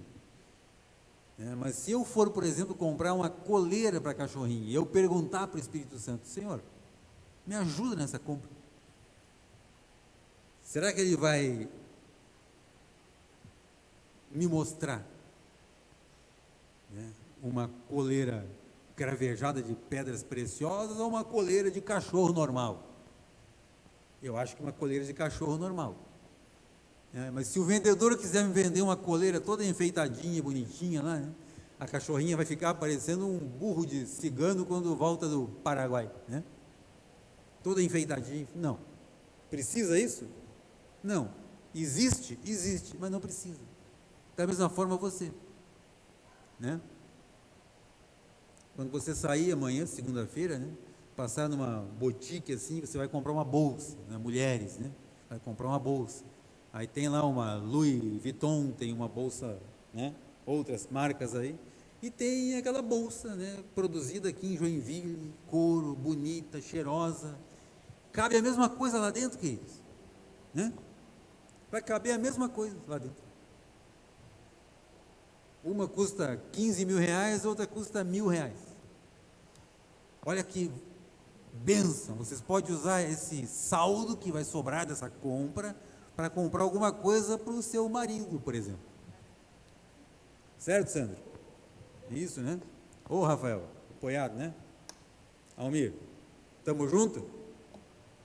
Mas se eu for, por exemplo, comprar uma coleira para cachorrinho e eu perguntar para o Espírito Santo: Senhor, me ajuda nessa compra, será que ele vai me mostrar, uma coleira cravejada de pedras preciosas ou uma coleira de cachorro normal? Eu acho que uma coleira de cachorro normal. Mas se o vendedor quiser me vender uma coleira toda enfeitadinha, bonitinha lá, né? A cachorrinha vai ficar parecendo um burro de cigano quando volta do Paraguai, né? Toda enfeitadinha. Não. Precisa isso? Não. Existe? Existe, mas não precisa. Da mesma forma você, né? Quando você sair amanhã, segunda-feira, né? Passar numa boutique assim, você vai comprar uma bolsa, né? Mulheres, né? Vai comprar uma bolsa. Aí tem lá uma Louis Vuitton, tem uma bolsa, né? Outras marcas aí. E tem aquela bolsa, né? Produzida aqui em Joinville, couro, bonita, cheirosa. Cabe a mesma coisa lá dentro, queridos, né? Vai caber a mesma coisa lá dentro. Uma custa 15 mil reais, outra custa R$1.000. Olha que bênção, vocês podem usar esse saldo que vai sobrar dessa compra para comprar alguma coisa para o seu marido, por exemplo. Certo, Sandro? Isso, né? Ô, Rafael, apoiado, né? Almir, estamos juntos?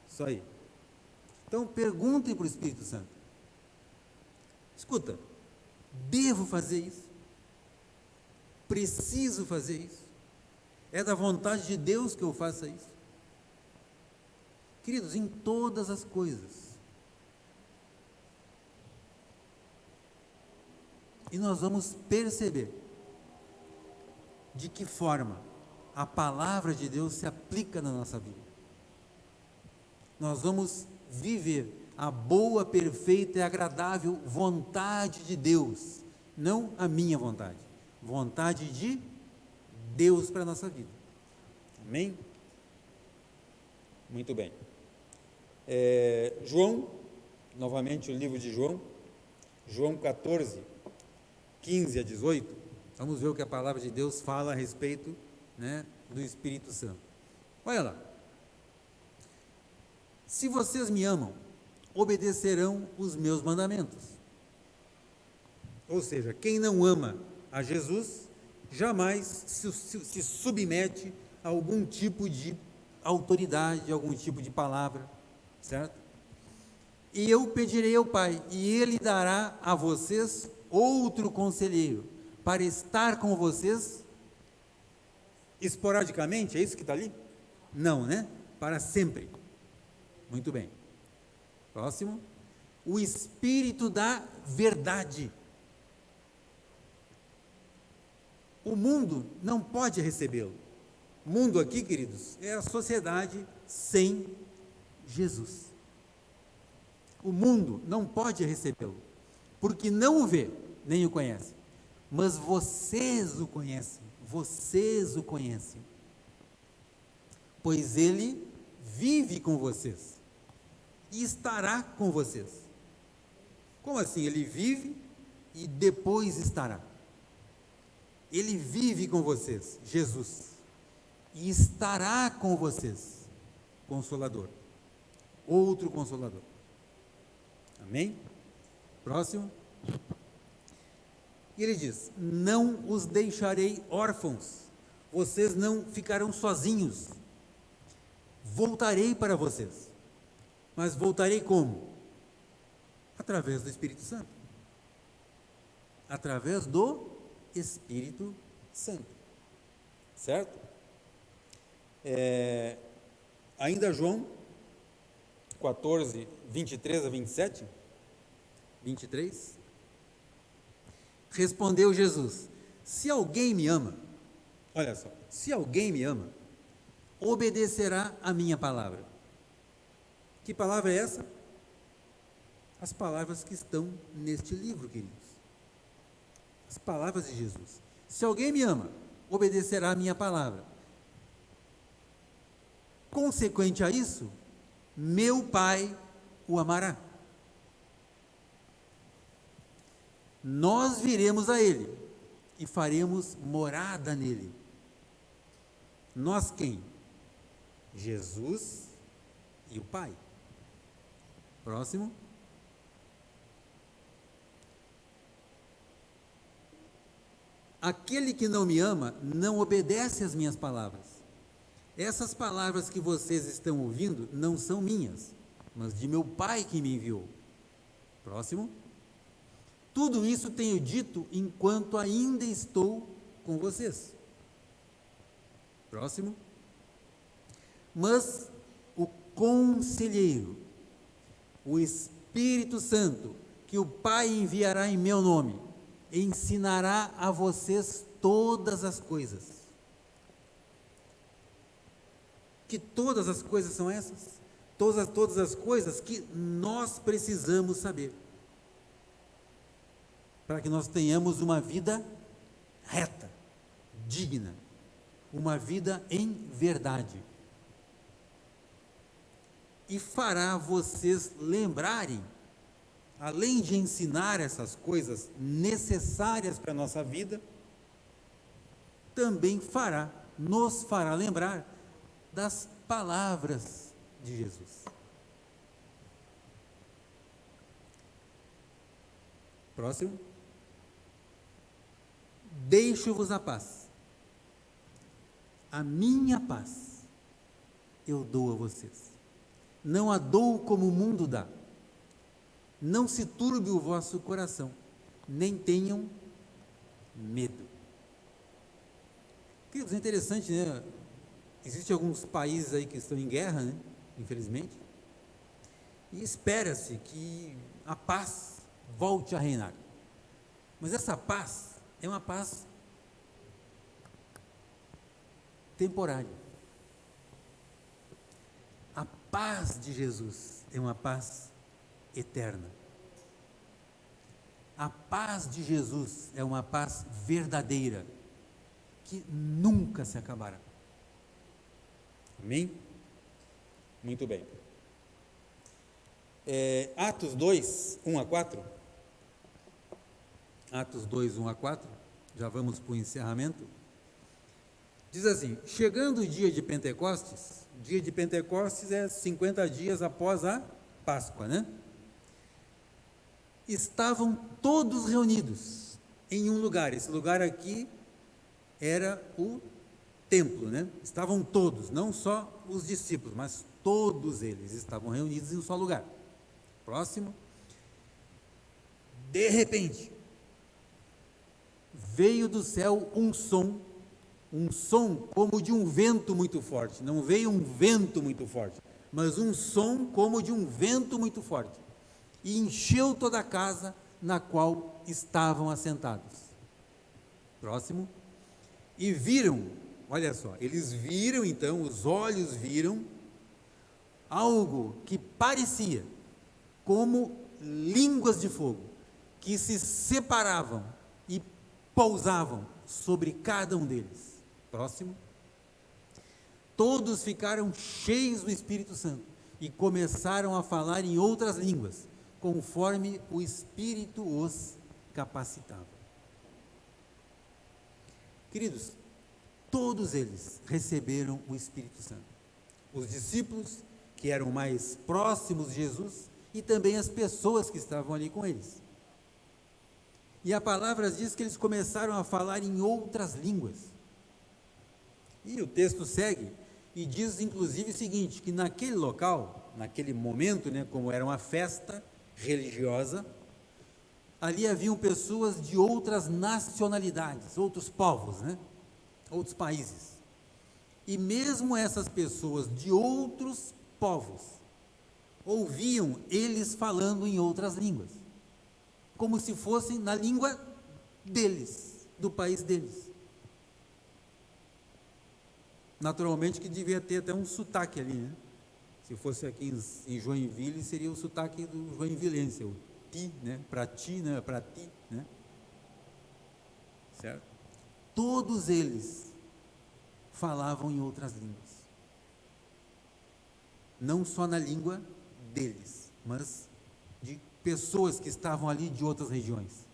Isso aí. Então, perguntem para o Espírito Santo. Escuta, devo fazer isso? Preciso fazer isso? É da vontade de Deus que eu faça isso? Queridos, em todas as coisas. E nós vamos perceber de que forma a palavra de Deus se aplica na nossa vida. Nós vamos viver a boa, perfeita e agradável vontade de Deus, não a minha vontade, vontade de Deus para a nossa vida. Amém? Muito bem. João, novamente o livro de João, João 14, 15 a 18, vamos ver o que a palavra de Deus fala a respeito, né, do Espírito Santo. Olha lá. Se vocês me amam, obedecerão os meus mandamentos. Ou seja, quem não ama a Jesus, jamais se submete a algum tipo de autoridade, algum tipo de palavra, certo? E eu pedirei ao Pai, e Ele dará a vocês outro conselheiro, para estar com vocês esporadicamente, é isso que está ali? Não, né? Para sempre. Muito bem. Próximo. O Espírito da verdade. O mundo não pode recebê-lo. O mundo aqui, queridos, é a sociedade sem Jesus. O mundo não pode recebê-lo, porque não o vê, nem o conhece. Mas vocês o conhecem, pois ele vive com vocês e estará com vocês. Como assim? Ele vive e depois estará. Ele vive com vocês, Jesus, e estará com vocês, Consolador, outro Consolador. Amém? Próximo. E ele diz: não os deixarei órfãos, vocês não ficarão sozinhos, voltarei para vocês. Mas voltarei como? Através do Espírito Santo. Através do Espírito Santo. Certo? Ainda João 14, 23 a 27. 23. Respondeu Jesus: se alguém me ama, olha só, se alguém me ama, obedecerá a minha palavra. Que palavra é essa? As palavras que estão neste livro, queridos. As palavras de Jesus. Se alguém me ama, obedecerá a minha palavra. Consequente a isso, meu Pai o amará. Nós viremos a Ele e faremos morada nele. Nós quem? Jesus e o Pai. Próximo. aquele que não me ama não obedece às minhas palavras. Essas palavras que vocês estão ouvindo não são minhas, mas de meu Pai que me enviou. Próximo. Tudo isso tenho dito enquanto ainda estou com vocês. Próximo. Mas o Conselheiro, o Espírito Santo, que o Pai enviará em meu nome, ensinará a vocês todas as coisas. Que todas as coisas são essas? Todas as coisas que nós precisamos saber, para que nós tenhamos uma vida reta, digna, uma vida em verdade. E fará vocês lembrarem, além de ensinar essas coisas necessárias para a nossa vida, também nos fará lembrar das palavras de Jesus. Próximo. Deixo-vos a paz. A minha paz eu dou a vocês. Não a dou como o mundo dá. Não se turbe o vosso coração, nem tenham medo. Queridos, é interessante, né? Existem alguns países aí que estão em guerra, né? Infelizmente, e espera-se que a paz volte a reinar. Mas essa paz é uma paz temporária. A paz de Jesus é uma paz eterna. A paz de Jesus é uma paz verdadeira, que nunca se acabará. Amém? Muito bem. Atos 2, 1 a 4. Atos 2, 1 a 4. Já vamos para o encerramento. Diz assim: chegando o dia de Pentecostes é 50 dias após a Páscoa, né? Estavam todos reunidos em um lugar. Esse lugar aqui era o templo, né? Estavam todos, não só os discípulos, mas todos eles estavam reunidos em um só lugar. Próximo. De repente, veio do céu um som como de um vento muito forte. Não veio um vento muito forte, mas um som como de um vento muito forte, e encheu toda a casa na qual estavam assentados. Próximo. E viram, olha só, eles viram então, os olhos viram algo que parecia como línguas de fogo, que se separavam e pousavam sobre cada um deles. Próximo. Todos ficaram cheios do Espírito Santo e começaram a falar em outras línguas, conforme o Espírito os capacitava. Queridos, todos eles receberam o Espírito Santo. Os discípulos, que eram mais próximos de Jesus, e também as pessoas que estavam ali com eles. E a palavra diz que eles começaram a falar em outras línguas. E o texto segue e diz inclusive o seguinte, que naquele local, naquele momento, né, como era uma festa religiosa, ali haviam pessoas de outras nacionalidades, outros povos, né, outros países. E mesmo essas pessoas de outros povos ouviam eles falando em outras línguas, como se fossem na língua deles, do país deles. Naturalmente que devia ter até um sotaque ali, né? Se fosse aqui em Joinville, seria o sotaque do joinvilense, o ti, né? Para ti, né? Para ti, né? Certo? Todos eles falavam em outras línguas. Não só na língua deles, mas de pessoas que estavam ali de outras regiões.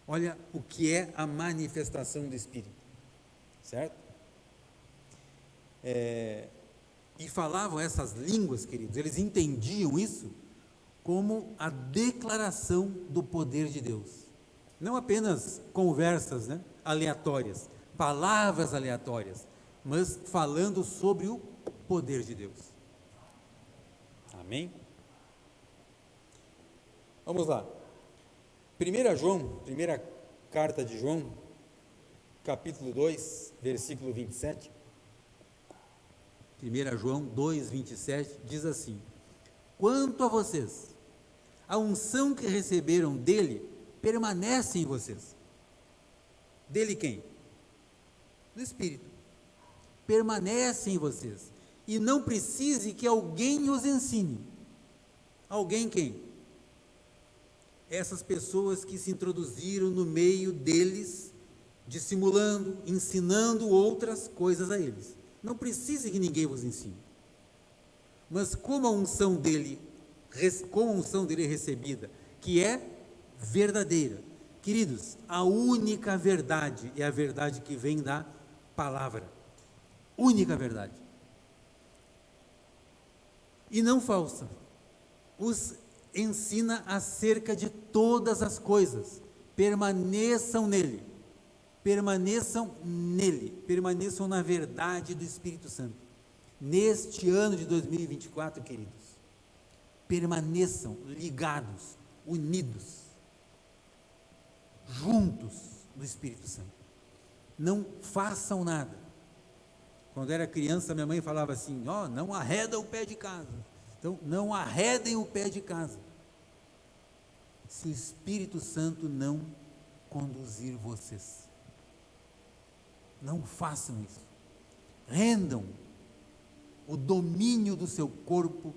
Olha o que é a manifestação do Espírito, certo? E falavam essas línguas, queridos, eles entendiam isso como a declaração do poder de Deus. Não apenas conversas, né? aleatórias, palavras aleatórias, mas falando sobre o poder de Deus. Amém? Vamos lá. 1 João, primeira carta de João, capítulo 2, versículo 27. 1 João 2, 27, diz assim: quanto a vocês, a unção que receberam dele permanece em vocês. Dele quem? Do Espírito. Permanece em vocês. E não precise que alguém os ensine. Alguém quem? Essas pessoas que se introduziram no meio deles, dissimulando, ensinando outras coisas a eles. Não precisa que ninguém vos ensine. Mas como a unção dele é recebida, que é verdadeira. Queridos, a única verdade é a verdade que vem da palavra. Única verdade. E não falsa. Os ensina acerca de todas as coisas. Permaneçam nele. Permaneçam nele. Permaneçam na verdade do Espírito Santo. Neste ano de 2024, queridos, permaneçam ligados, unidos, juntos no Espírito Santo. Não façam nada. Quando era criança, minha mãe falava assim: ó, não arreda o pé de casa. Então, não arredem o pé de casa, se o Espírito Santo não conduzir vocês. Não façam isso. Rendam o domínio do seu corpo,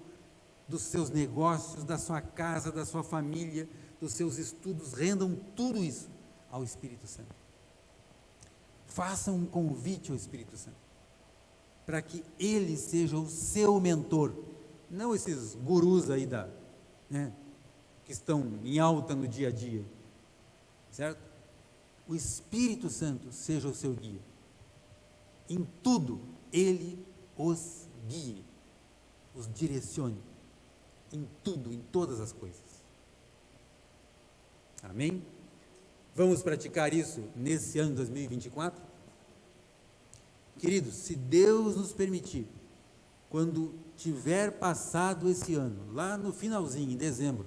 dos seus negócios, da sua casa, da sua família, dos seus estudos, rendam tudo isso ao Espírito Santo. Façam um convite ao Espírito Santo, para que ele seja o seu mentor, não esses gurus aí que estão em alta no dia a dia, certo? O Espírito Santo seja o seu guia. Em tudo, ele os guie, os direcione, em tudo, em todas as coisas. Amém? Vamos praticar isso nesse ano de 2024? Queridos, se Deus nos permitir, quando tiver passado esse ano, lá no finalzinho, em dezembro,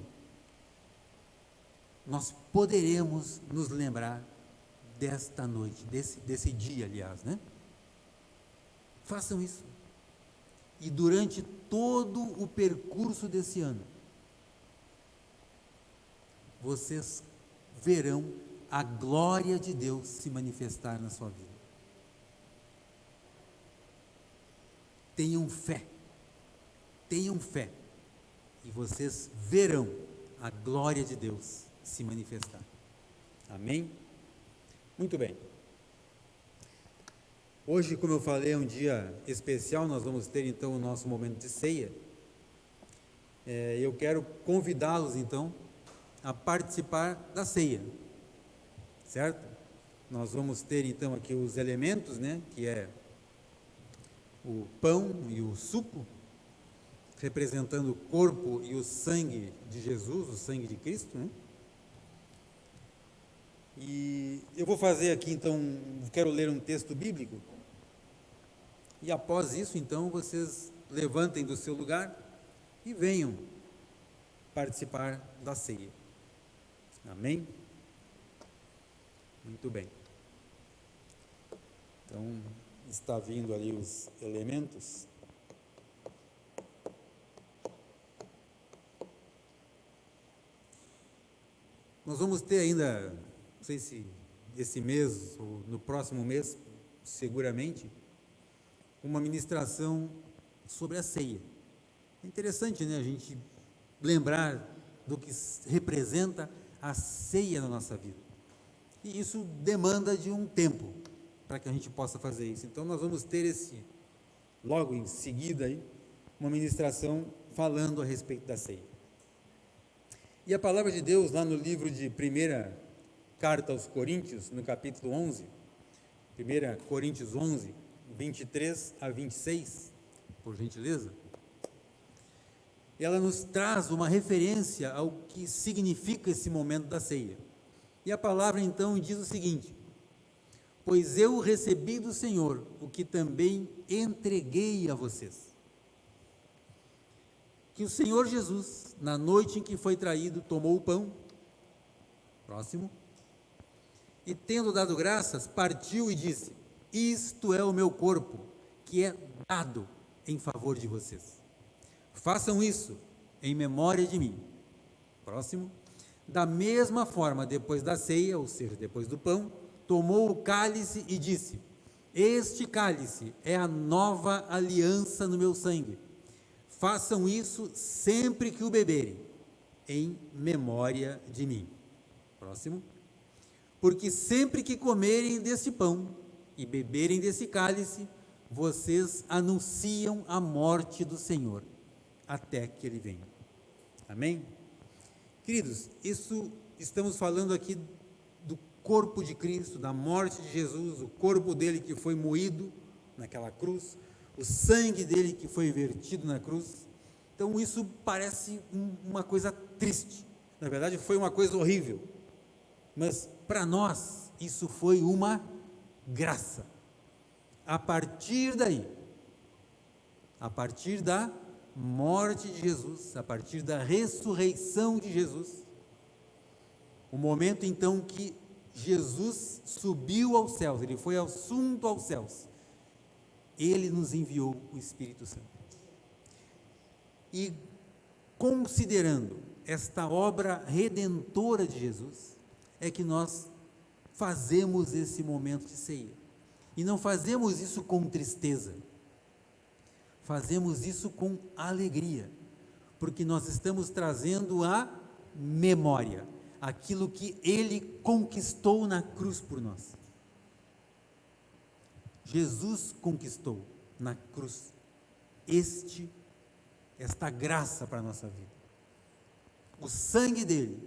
nós poderemos nos lembrar desta noite, desse dia, aliás, né? Façam isso. E durante todo o percurso desse ano, vocês verão a glória de Deus se manifestar na sua vida. Tenham fé, e vocês verão a glória de Deus se manifestar. Amém? Muito bem. Hoje, como eu falei, é um dia especial, nós vamos ter então o nosso momento de ceia. Eu quero convidá-los então a participar da ceia, certo? Nós vamos ter então aqui os elementos, né, que é o pão e o suco, representando o corpo e o sangue de Jesus, o sangue de Cristo, né? E eu vou fazer aqui então, quero ler um texto bíblico, e após isso então vocês levantem do seu lugar e venham participar da ceia. Amém? Muito bem. Então, está vindo ali os elementos. Nós vamos ter ainda, não sei se esse mês ou no próximo mês, seguramente, uma ministração sobre a ceia. É interessante, né, a gente lembrar do que representa a ceia na nossa vida. E isso demanda de um tempo para que a gente possa fazer isso. Então nós vamos ter logo em seguida aí, uma ministração falando a respeito da ceia. E a palavra de Deus lá no livro de 1 Carta aos Coríntios, no capítulo 11, 1 Coríntios 11, 23 a 26, por gentileza, ela nos traz uma referência ao que significa esse momento da ceia. E a palavra então diz o seguinte: pois eu recebi do Senhor o que também entreguei a vocês. Que o Senhor Jesus, na noite em que foi traído, tomou o pão, próximo, e tendo dado graças, partiu e disse: isto é o meu corpo, que é dado em favor de vocês. Façam isso em memória de mim. Próximo. Da mesma forma, depois da ceia, ou seja, depois do pão, tomou o cálice e disse: este cálice é a nova aliança no meu sangue. Façam isso sempre que o beberem, em memória de mim. Próximo. Porque sempre que comerem desse pão e beberem desse cálice, vocês anunciam a morte do Senhor, até que Ele venha. Amém? Queridos, isso estamos falando aqui do corpo de Cristo, da morte de Jesus, o corpo dele que foi moído naquela cruz, o sangue dele que foi vertido na cruz. Então isso parece uma coisa triste, na verdade foi uma coisa horrível, mas para nós isso foi uma graça. A partir daí, a partir da morte de Jesus, a partir da ressurreição de Jesus, o momento então que Jesus subiu aos céus, ele foi assunto aos céus, ele nos enviou o Espírito Santo. E considerando esta obra redentora de Jesus, é que nós fazemos esse momento de ceia. E não fazemos isso com tristeza, fazemos isso com alegria, porque nós estamos trazendo a memória, aquilo que Ele conquistou na cruz por nós. Jesus conquistou na cruz esta graça para a nossa vida. O sangue dele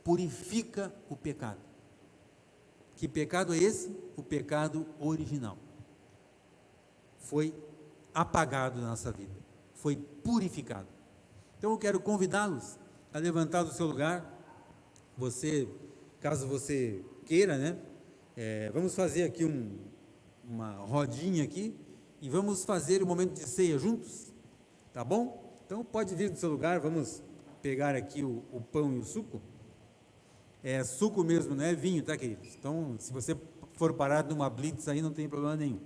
purifica o pecado. Que pecado é esse? O pecado original. Foi apagado na nossa vida, foi purificado. Então eu quero convidá-los a levantar do seu lugar. Você, caso você queira, né? Vamos fazer aqui uma rodinha aqui e vamos fazer o momento de ceia juntos, tá bom? Então pode vir do seu lugar, vamos pegar aqui o pão e o suco. É suco mesmo, não é vinho, tá, queridos? Então, se você for parado numa blitz aí, não tem problema nenhum.